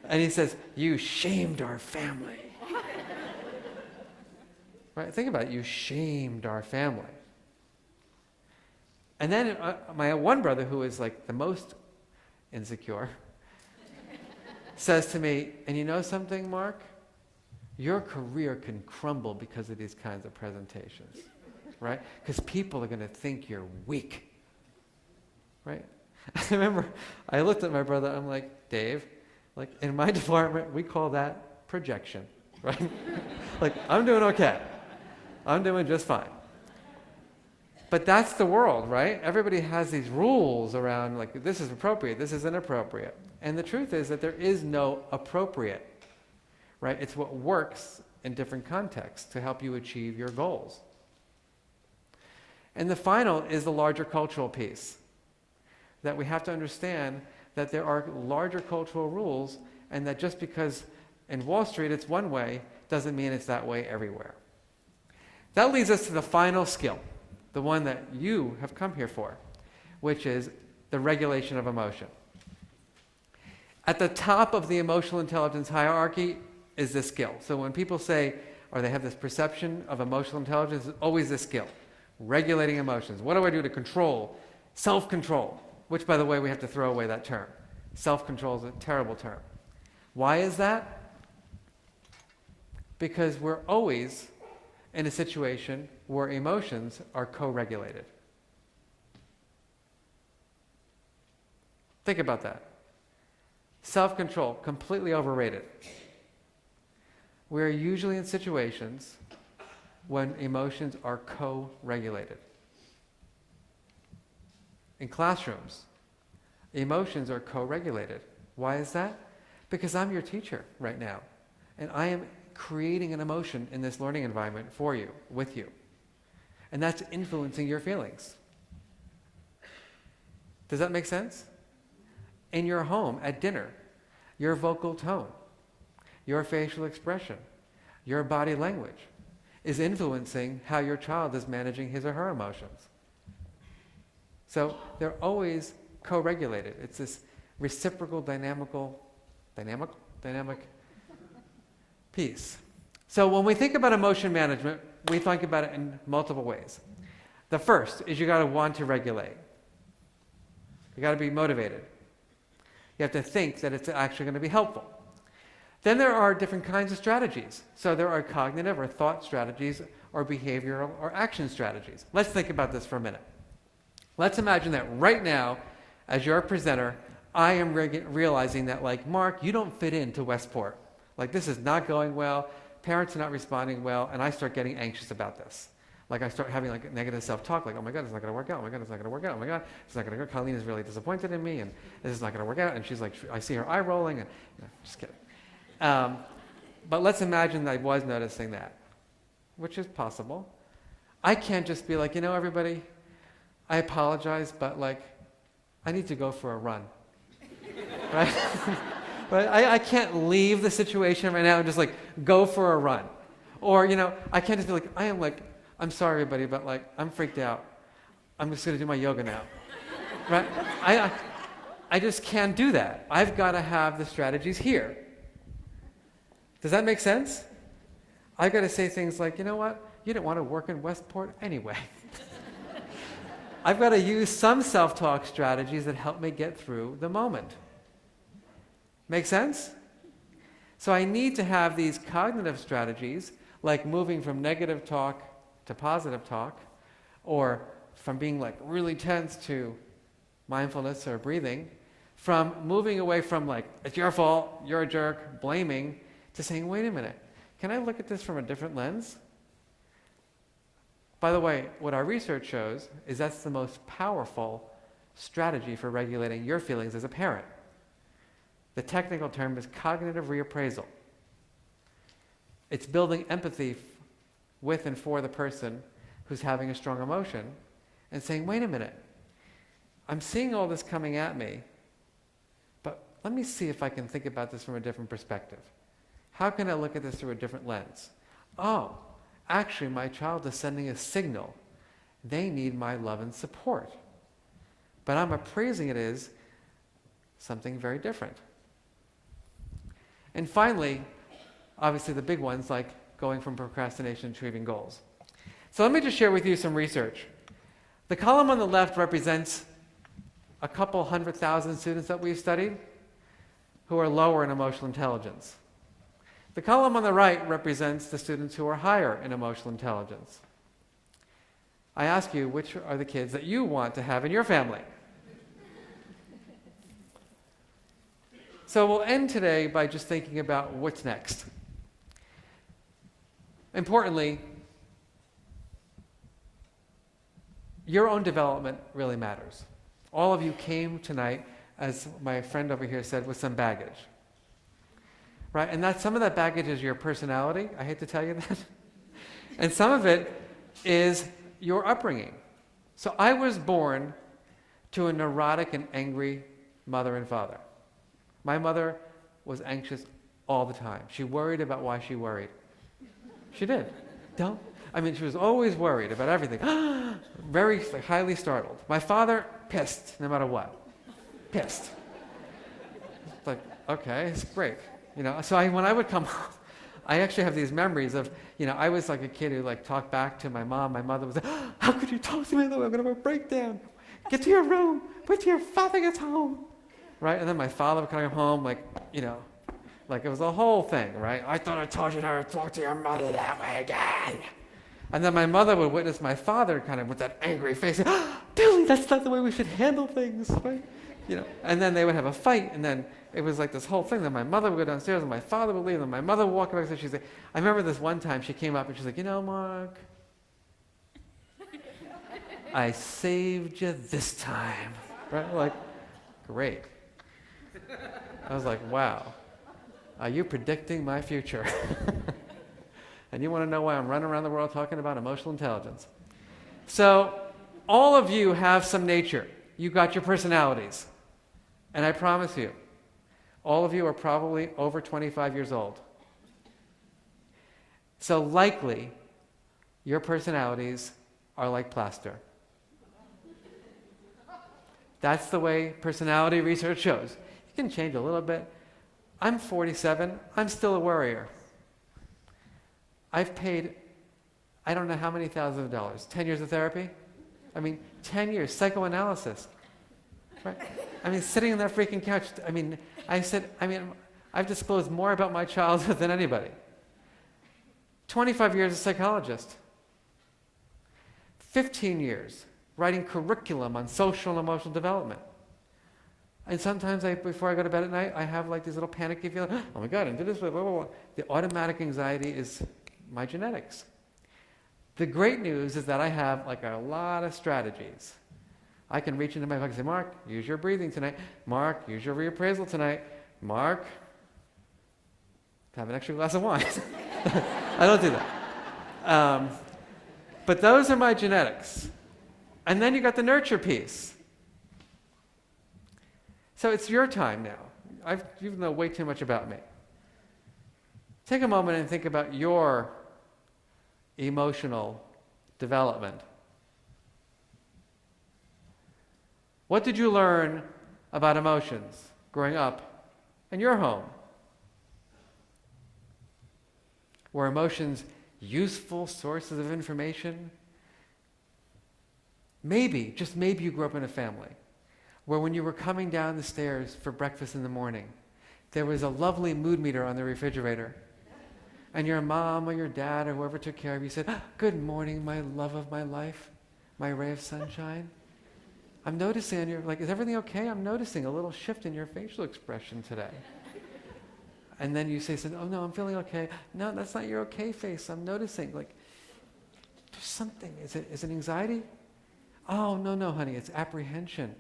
And he says, you shamed our family. Right? Think about it. You shamed our family. And then my one brother, who is like the most insecure, says to me, and you know something, Mark? Your career can crumble because of these kinds of presentations, right? Because people are going to think you're weak, right? I remember I looked at my brother, I'm like, Dave, like in my department, we call that projection, right? Like, I'm doing okay. I'm doing just fine. But that's the world, right? Everybody has these rules around, like, this is appropriate, this is inappropriate. And the truth is that there is no appropriate, right? It's what works in different contexts to help you achieve your goals. And the final is the larger cultural piece, that we have to understand that there are larger cultural rules, and that just because in Wall Street it's one way, doesn't mean it's that way everywhere. That leads us to the final skill, the one that you have come here for, which is the regulation of emotion. At the top of the emotional intelligence hierarchy is this skill. So when people say, or they have this perception of emotional intelligence, it's always this skill, regulating emotions. What do I do to control? Self-control, which, by the way, we have to throw away that term. Self-control is a terrible term. Why is that? Because we're always in a situation where emotions are co-regulated. Think about that. Self-control, completely overrated. We're usually in situations when emotions are co-regulated. In classrooms, emotions are co-regulated. Why is that? Because I'm your teacher right now, and I am creating an emotion in this learning environment for you, with you. And that's influencing your feelings. Does that make sense? In your home, at dinner, your vocal tone, your facial expression, your body language is influencing how your child is managing his or her emotions. So they're always co-regulated. It's this reciprocal dynamic piece. So when we think about emotion management, we think about it in multiple ways. The first is you got to want to regulate. You got to be motivated. You have to think that it's actually going to be helpful. Then there are different kinds of strategies. So there are cognitive or thought strategies or behavioral or action strategies. Let's think about this for a minute. Let's imagine that right now, as your presenter, I am realizing that, like, Mark, you don't fit into Westport. Like, this is not going well, parents are not responding well, and I start getting anxious about this. Like, I start having like negative self-talk, like, oh my God, it's not going to work out, oh my God, it's not going to work out, oh my God, it's not going to go, Colleen is really disappointed in me, and this is not going to work out, and she's like, I see her eye rolling, and just kidding. But let's imagine that I was noticing that, which is possible. I can't just be like, you know, everybody, I apologize, but like, I need to go for a run, right? Right? I can't leave the situation right now and just like go for a run. Or, you know, I can't just be like, I'm sorry everybody, but like, I'm freaked out. I'm just gonna do my yoga now, right? I just can't do that. I've got to have the strategies here. Does that make sense? I've got to say things like, you know what? You didn't want to work in Westport anyway. I've got to use some self-talk strategies that help me get through the moment. Make sense? So I need to have these cognitive strategies, like moving from negative talk to positive talk, or from being like really tense to mindfulness or breathing, From moving away from like, it's your fault, you're a jerk, blaming, to saying, wait a minute, can I look at this from a different lens? By the way, what our research shows is that's the most powerful strategy for regulating your feelings as a parent. The technical term is cognitive reappraisal. It's building empathy with and for the person who's having a strong emotion and saying, wait a minute, I'm seeing all this coming at me, but let me see if I can think about this from a different perspective. How can I look at this through a different lens? Oh, actually my child is sending a signal. They need my love and support. But I'm appraising it as something very different. And finally, obviously the big ones like going from procrastination to achieving goals. So let me just share with you some research. The column on the left represents a couple 100,000 students that we've studied who are lower in emotional intelligence. The column on the right represents the students who are higher in emotional intelligence. I ask you, which are the kids that you want to have in your family? So we'll end today by just thinking about what's next. Importantly, your own development really matters. All of you came tonight, as my friend over here said, with some baggage. Right? And some of that baggage is your personality. I hate to tell you that. And some of it is your upbringing. So I was born to a neurotic and angry mother and father. My mother was anxious all the time. She worried about why she worried. She did. She was always worried about everything. Very highly startled. My father, pissed no matter what. Pissed. It's like, okay, it's great. So when I would come home, I actually have these memories of, I was like a kid who talked back to my mom. My mother was like, how could you talk to me that way? I'm going to have a breakdown. Get to your room. Wait till your father gets home. Right? And then my father would come home it was a whole thing, right? I thought I taught you how to talk to your mother that way again. And then my mother would witness my father kind of with that angry face, Billy, that's not the way we should handle things, right? And then they would have a fight, and then it was like this whole thing. Then my mother would go downstairs, and my father would leave, and my mother would walk back. So she'd say, I remember this one time she came up, and she's like, Mark, I saved you this time. Right? Great. I was like, wow, are you predicting my future? And you want to know why I'm running around the world talking about emotional intelligence? So all of you have some nature. You got your personalities. And I promise you, all of you are probably over 25 years old. So likely, your personalities are like plaster. That's the way personality research shows. You can change a little bit. I'm 47. I'm still a worrier. I've paid, I don't know how many thousands of dollars. 10 years of therapy? 10 years, psychoanalysis. Right? Sitting on that freaking couch. I've disclosed more about my childhood than anybody. 25 years as a psychologist. 15 years writing curriculum on social and emotional development. And sometimes before I go to bed at night, I have these little panicky feelings. Oh my God, I did this, blah, blah, blah. The automatic anxiety is my genetics. The great news is that I have a lot of strategies. I can reach into my pocket and say, Mark, use your breathing tonight. Mark, use your reappraisal tonight. Mark, have an extra glass of wine. I don't do that. But those are my genetics. And then you got the nurture piece. So it's your time now. You know way too much about me. Take a moment and think about your emotional development. What did you learn about emotions growing up in your home? Were emotions useful sources of information? Maybe, just maybe you grew up in a family where when you were coming down the stairs for breakfast in the morning, there was a lovely mood meter on the refrigerator. And your mom or your dad or whoever took care of you said, good morning, my love of my life, my ray of sunshine. I'm noticing on your, like, is everything okay? I'm noticing a little shift in your facial expression today. And then you say, oh no, I'm feeling okay. No, that's not your okay face. I'm noticing, like, there's something. Is it anxiety? Oh, no, honey, it's apprehension.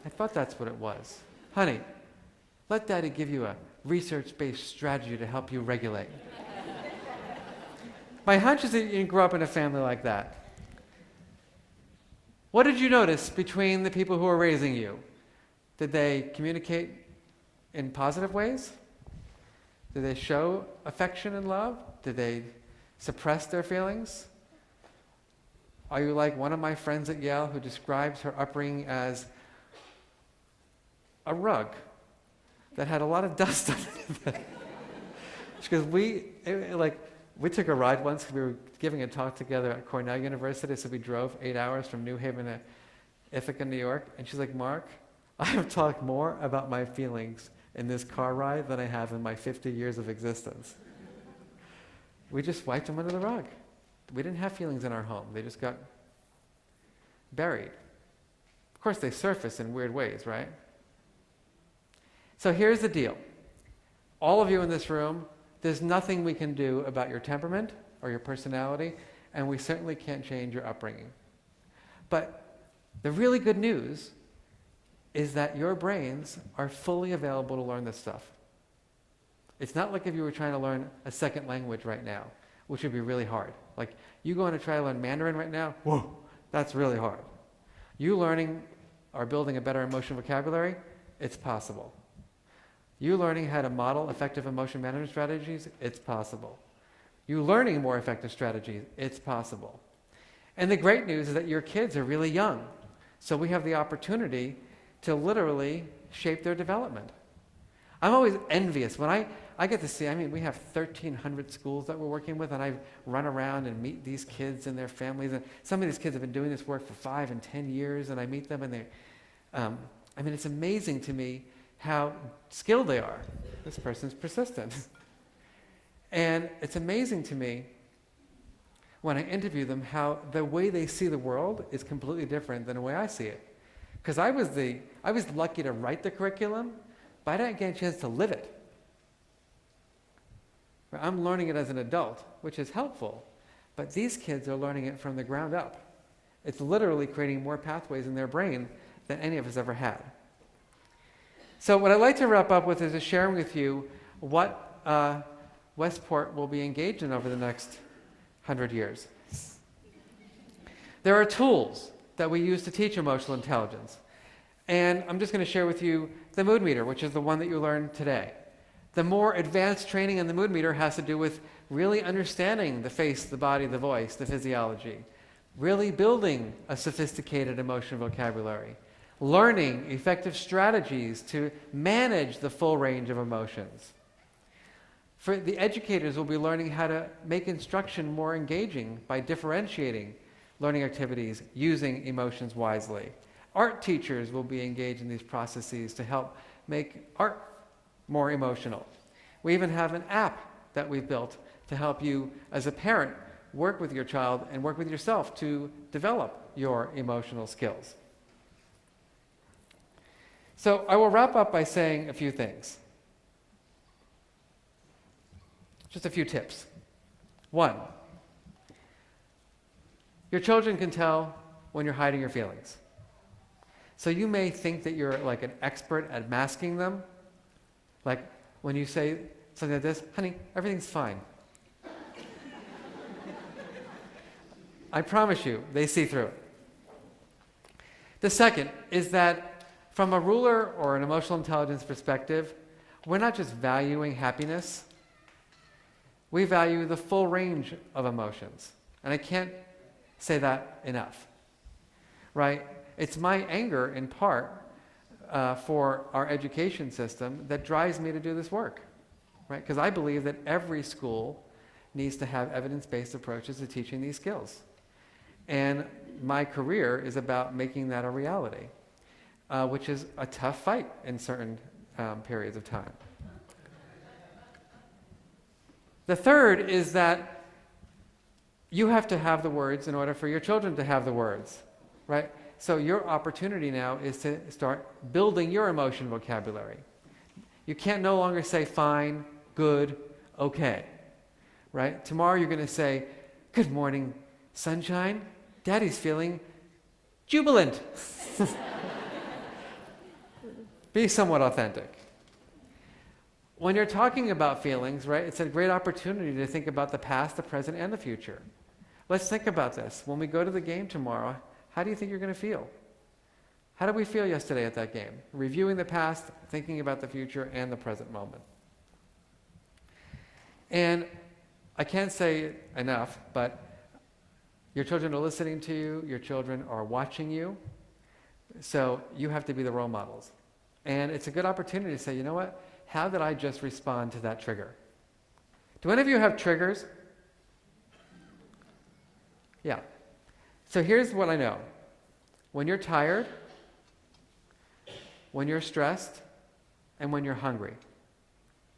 I thought that's what it was. Honey, let Daddy give you a research-based strategy to help you regulate. My hunch is that you didn't grow up in a family like that. What did you notice between the people who were raising you? Did they communicate in positive ways? Did they show affection and love? Did they suppress their feelings? Are you like one of my friends at Yale who describes her upbringing as a rug that had a lot of dust on it? Because we took a ride once. We were giving a talk together at Cornell University, so we drove 8 hours from New Haven to Ithaca, New York. And she's like, Mark, I have talked more about my feelings in this car ride than I have in my 50 years of existence. We just wiped them under the rug. We didn't have feelings in our home. They just got buried. Of course, they surface in weird ways, right? So here's the deal. All of you in this room, there's nothing we can do about your temperament or your personality, and we certainly can't change your upbringing. But the really good news is that your brains are fully available to learn this stuff. It's not like if you were trying to learn a second language right now, which would be really hard. Like, you going to try to learn Mandarin right now? Whoa, that's really hard. You learning or building a better emotional vocabulary? It's possible. You learning how to model effective emotion management strategies? It's possible. You learning more effective strategies? It's possible. And the great news is that your kids are really young. So we have the opportunity to literally shape their development. I'm always envious when I get to see, we have 1,300 schools that we're working with, and I run around and meet these kids and their families. And some of these kids have been doing this work for 5 and 10 years, and I meet them, and they're, it's amazing to me how skilled they are. This person's persistent. And it's amazing to me when I interview them how the way they see the world is completely different than the way I see it. Because I was lucky to write the curriculum, but I didn't get a chance to live it. I'm learning it as an adult, which is helpful, but these kids are learning it from the ground up. It's literally creating more pathways in their brain than any of us ever had. So what I'd like to wrap up with is just sharing with you what Westport will be engaged in over the next 100 years. There are tools that we use to teach emotional intelligence. And I'm just going to share with you the mood meter, which is the one that you learned today. The more advanced training in the mood meter has to do with really understanding the face, the body, the voice, the physiology, really building a sophisticated emotional vocabulary, learning effective strategies to manage the full range of emotions. For the educators, will be learning how to make instruction more engaging by differentiating learning activities using emotions wisely. Art teachers will be engaged in these processes to help make art more emotional. We even have an app that we've built to help you as a parent work with your child and work with yourself to develop your emotional skills. So I will wrap up by saying a few things. Just a few tips. 1, your children can tell when you're hiding your feelings. So you may think that you're like an expert at masking them. Like when you say something like this, honey, everything's fine. I promise you, they see through it. The second is that from a ruler or an emotional intelligence perspective, we're not just valuing happiness, we value the full range of emotions. And I can't say that enough, right? It's my anger, in part, for our education system that drives me to do this work, right? Because I believe that every school needs to have evidence-based approaches to teaching these skills. And my career is about making that a reality, which is a tough fight in certain periods of time. The third is that you have to have the words in order for your children to have the words, right? So your opportunity now is to start building your emotion vocabulary. You can't no longer say fine, good, okay, right? Tomorrow you're going to say, good morning, sunshine. Daddy's feeling jubilant. Be somewhat authentic. When you're talking about feelings, right, it's a great opportunity to think about the past, the present, and the future. Let's think about this. When we go to the game tomorrow, how do you think you're going to feel? How did we feel yesterday at that game? Reviewing the past, thinking about the future, and the present moment. And I can't say it enough, but your children are listening to you, your children are watching you, so you have to be the role models. And it's a good opportunity to say, you know what? How did I just respond to that trigger? Do any of you have triggers? Yeah. So here's what I know. When you're tired, when you're stressed, and when you're hungry.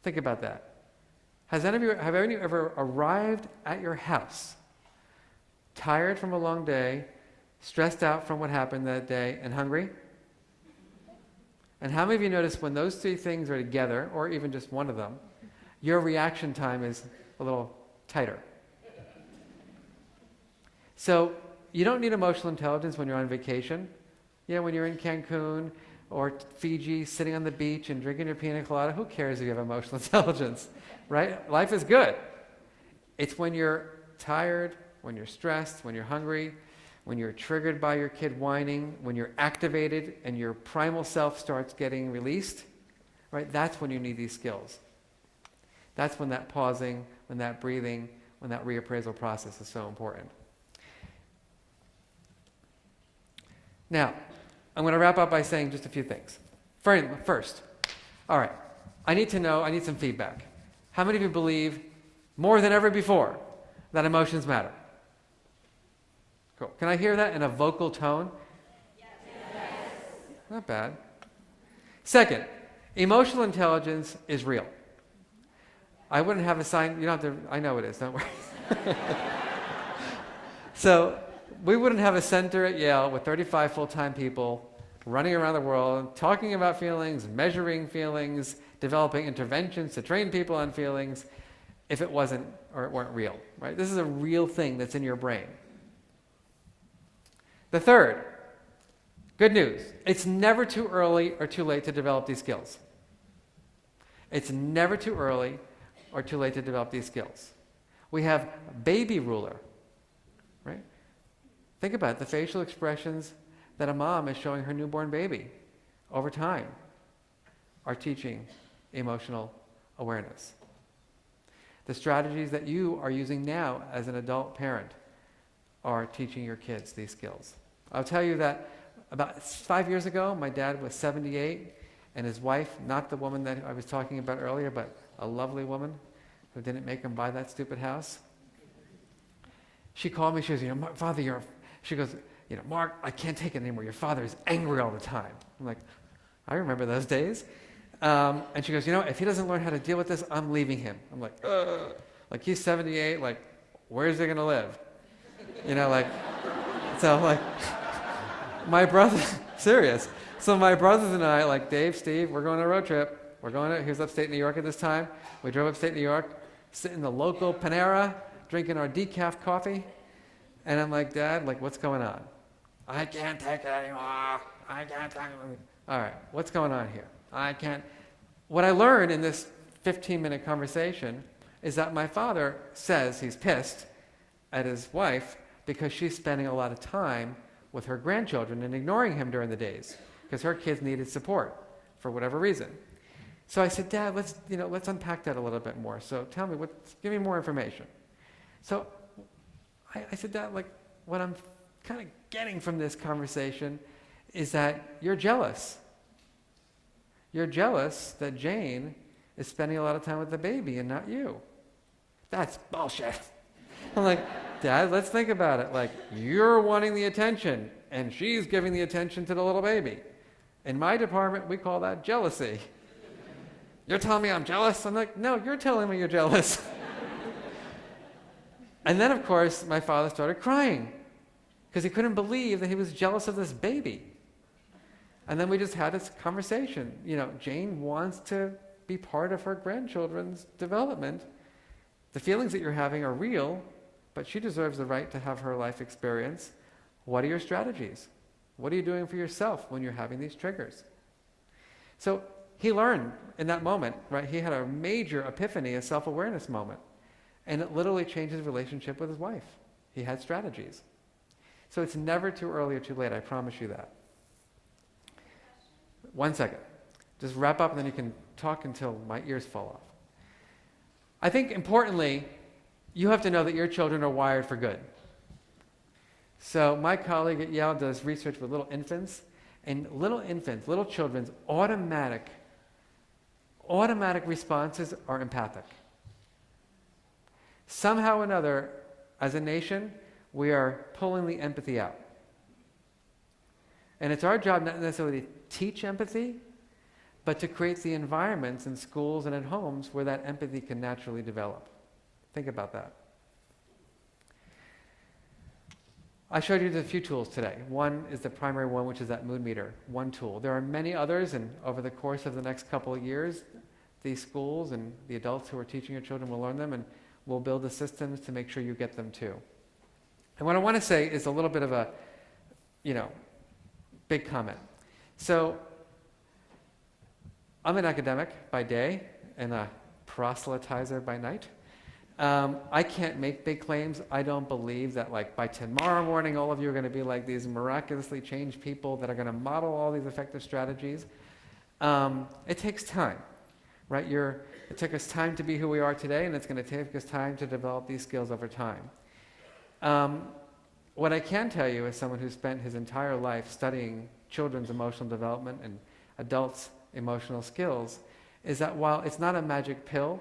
Think about that. Have any of you ever arrived at your house, tired from a long day, stressed out from what happened that day, and hungry? And how many of you notice when those three things are together, or even just one of them, your reaction time is a little tighter? So you don't need emotional intelligence when you're on vacation. You know, when you're in Cancun or Fiji, sitting on the beach and drinking your pina colada, who cares if you have emotional intelligence, right? Life is good. It's when you're tired, when you're stressed, when you're hungry, when you're triggered by your kid whining, when you're activated and your primal self starts getting released, right? That's when you need these skills. That's when that pausing, when that breathing, when that reappraisal process is so important. Now, I'm going to wrap up by saying just a few things. First, all right, I need some feedback. How many of you believe more than ever before that emotions matter? Cool. Can I hear that in a vocal tone? Yes. Not bad. Second, emotional intelligence is real. I wouldn't have a sign, you don't have to, I know it is, don't worry. So, we wouldn't have a center at Yale with 35 full-time people running around the world, talking about feelings, measuring feelings, developing interventions to train people on feelings, if it wasn't or it weren't real, right? This is a real thing that's in your brain. The third, good news, it's never too early or too late to develop these skills. It's never too early or too late to develop these skills. We have baby ruler, right? Think about it, the facial expressions that a mom is showing her newborn baby over time are teaching emotional awareness. The strategies that you are using now as an adult parent are teaching your kids these skills. I'll tell you that about 5 years ago, my dad was 78, and his wife, not the woman that I was talking about earlier, but a lovely woman who didn't make him buy that stupid house. She called me, she goes, Father, she goes, Mark, I can't take it anymore. Your father is angry all the time. I'm like, I remember those days. And she goes, if he doesn't learn how to deal with this, I'm leaving him. I'm like, ugh. Like, he's 78, like, where's he going to live? So I'm like, my brother, serious. So my brothers and I, like Dave, Steve, we're going on a road trip. He was upstate New York at this time. We drove upstate New York, sit in the local Panera, drinking our decaf coffee. And I'm like, Dad, what's going on? I can't take it anymore. I can't take it. All right, what's going on here? I can't. What I learned in this 15-minute conversation is that my father says he's pissed at his wife because she's spending a lot of time with her grandchildren and ignoring him during the days because her kids needed support for whatever reason. So I said, Dad, let's unpack that a little bit more. So tell me, give me more information. So I said, Dad, what I'm kind of getting from this conversation is that you're jealous. You're jealous that Jane is spending a lot of time with the baby and not you. That's bullshit. I'm like, Dad, let's think about it. You're wanting the attention, and she's giving the attention to the little baby. In my department, we call that jealousy. You're telling me I'm jealous? I'm like, no, you're telling me you're jealous. And then, of course, my father started crying. because he couldn't believe that he was jealous of this baby. And then we just had this conversation. Jane wants to be part of her grandchildren's development. The feelings that you're having are real, but she deserves the right to have her life experience. What are your strategies? What are you doing for yourself when you're having these triggers? So he learned in that moment, right? He had a major epiphany, a self-awareness moment. And it literally changed his relationship with his wife. He had strategies. So it's never too early or too late, I promise you that. 1 second. Just wrap up and then you can talk until my ears fall off. I think importantly, you have to know that your children are wired for good. So my colleague at Yale does research with little infants, and little children's automatic responses are empathic. Somehow or another, as a nation, we are pulling the empathy out. And it's our job not necessarily to teach empathy, but to create the environments in schools and at homes where that empathy can naturally develop. Think about that. I showed you a few tools today. One is the primary one, which is that mood meter, one tool. There are many others, and over the course of the next couple of years, these schools and the adults who are teaching your children will learn them, and we'll build the systems to make sure you get them too. And what I want to say is a little bit of a, big comment. So, I'm an academic by day and a proselytizer by night. I can't make big claims. I don't believe that by tomorrow morning all of you are going to be like these miraculously changed people that are going to model all these effective strategies. It takes time, right? It took us time to be who we are today, and it's going to take us time to develop these skills over time. What I can tell you as someone who spent his entire life studying children's emotional development and adults' emotional skills is that while it's not a magic pill,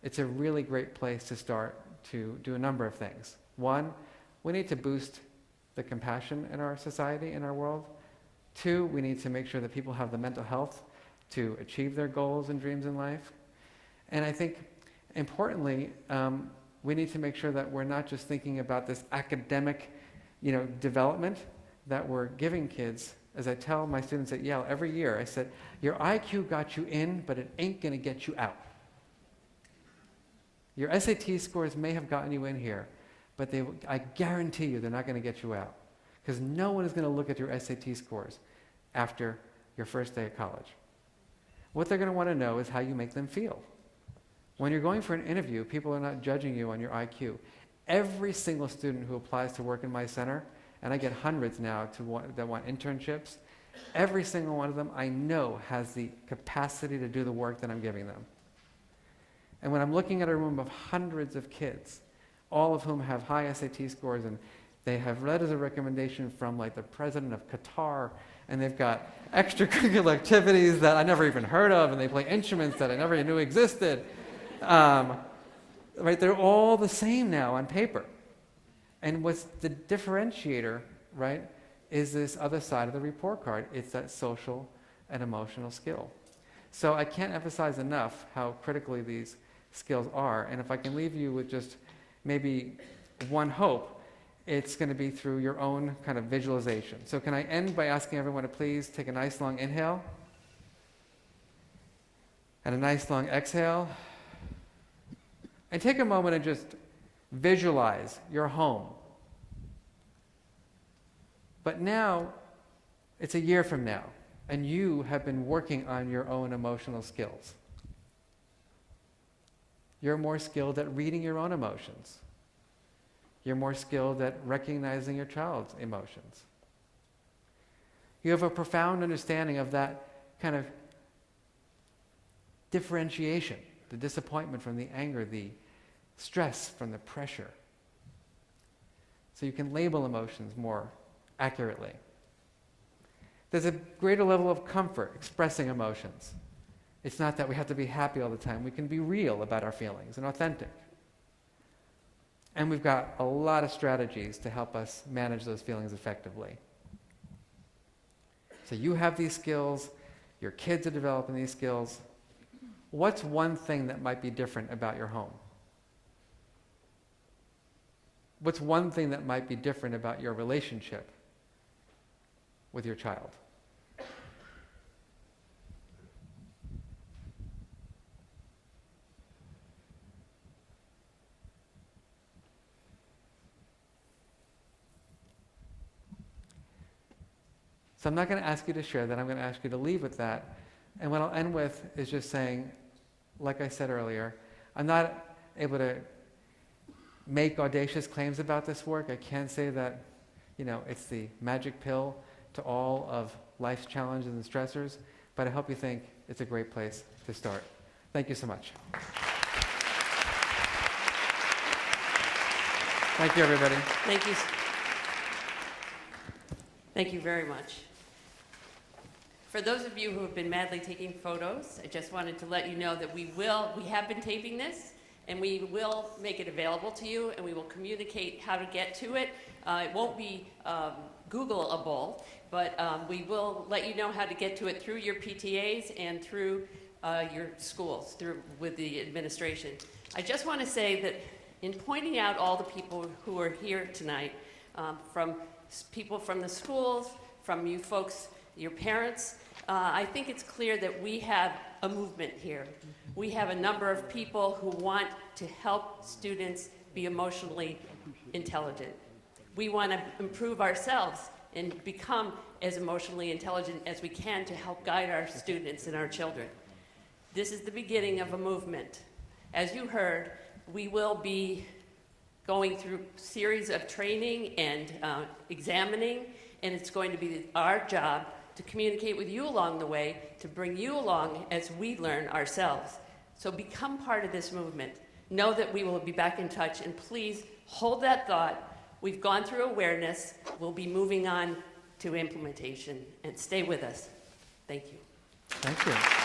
it's a really great place to start to do a number of things. One, we need to boost the compassion in our society, in our world. Two, we need to make sure that people have the mental health to achieve their goals and dreams in life. And I think, importantly, we need to make sure that we're not just thinking about this academic, development that we're giving kids. As I tell my students at Yale every year, I said, your IQ got you in, but it ain't going to get you out. Your SAT scores may have gotten you in here, but I guarantee you they're not going to get you out. Because no one is going to look at your SAT scores after your first day of college. What they're going to want to know is how you make them feel. When you're going for an interview, people are not judging you on your IQ. Every single student who applies to work in my center, and I get hundreds now that want internships, every single one of them I know has the capacity to do the work that I'm giving them. And when I'm looking at a room of hundreds of kids, all of whom have high SAT scores, and they have letters of recommendation from the president of Qatar, and they've got extracurricular activities that I never even heard of, and they play instruments that I never knew existed. Right, they're all the same now on paper. And what's the differentiator, right, is this other side of the report card. It's that social and emotional skill. So I can't emphasize enough how critically these skills are. And if I can leave you with just maybe one hope, it's going to be through your own kind of visualization. So can I end by asking everyone to please take a nice long inhale and a nice long exhale, and take a moment and just visualize your home. But now, it's a year from now, and you have been working on your own emotional skills. You're more skilled at reading your own emotions. You're more skilled at recognizing your child's emotions. You have a profound understanding of that kind of differentiation, the disappointment from the anger, the stress from the pressure. So you can label emotions more accurately. There's a greater level of comfort expressing emotions. It's not that we have to be happy all the time. We can be real about our feelings and authentic. And we've got a lot of strategies to help us manage those feelings effectively. So you have these skills, your kids are developing these skills. What's one thing that might be different about your home? what's one thing that might be different about your relationship with your child? So I'm not going to ask you to share that. I'm going to ask you to leave with that. And what I'll end with is just saying, like I said earlier, I'm not able to make audacious claims about this work. I can't say that, it's the magic pill to all of life's challenges and stressors, but I hope you think it's a great place to start. Thank you so much. Thank you, everybody. Thank you. Thank you very much. For those of you who have been madly taking photos, I just wanted to let you know that we have been taping this, and we will make it available to you, and we will communicate how to get to it. It won't be Googleable, but we will let you know how to get to it through your PTAs and through your schools, with the administration. I just want to say that in pointing out all the people who are here tonight, from people from the schools, from you folks, your parents, I think it's clear that we have a movement here. We have a number of people who want to help students be emotionally intelligent. We want to improve ourselves and become as emotionally intelligent as we can to help guide our students and our children. This is the beginning of a movement. As you heard, we will be going through a series of training and examining, and it's going to be our job to communicate with you along the way, to bring you along as we learn ourselves. So become part of this movement. Know that we will be back in touch, and please hold that thought. We've gone through awareness. We'll be moving on to implementation, and stay with us. Thank you. Thank you.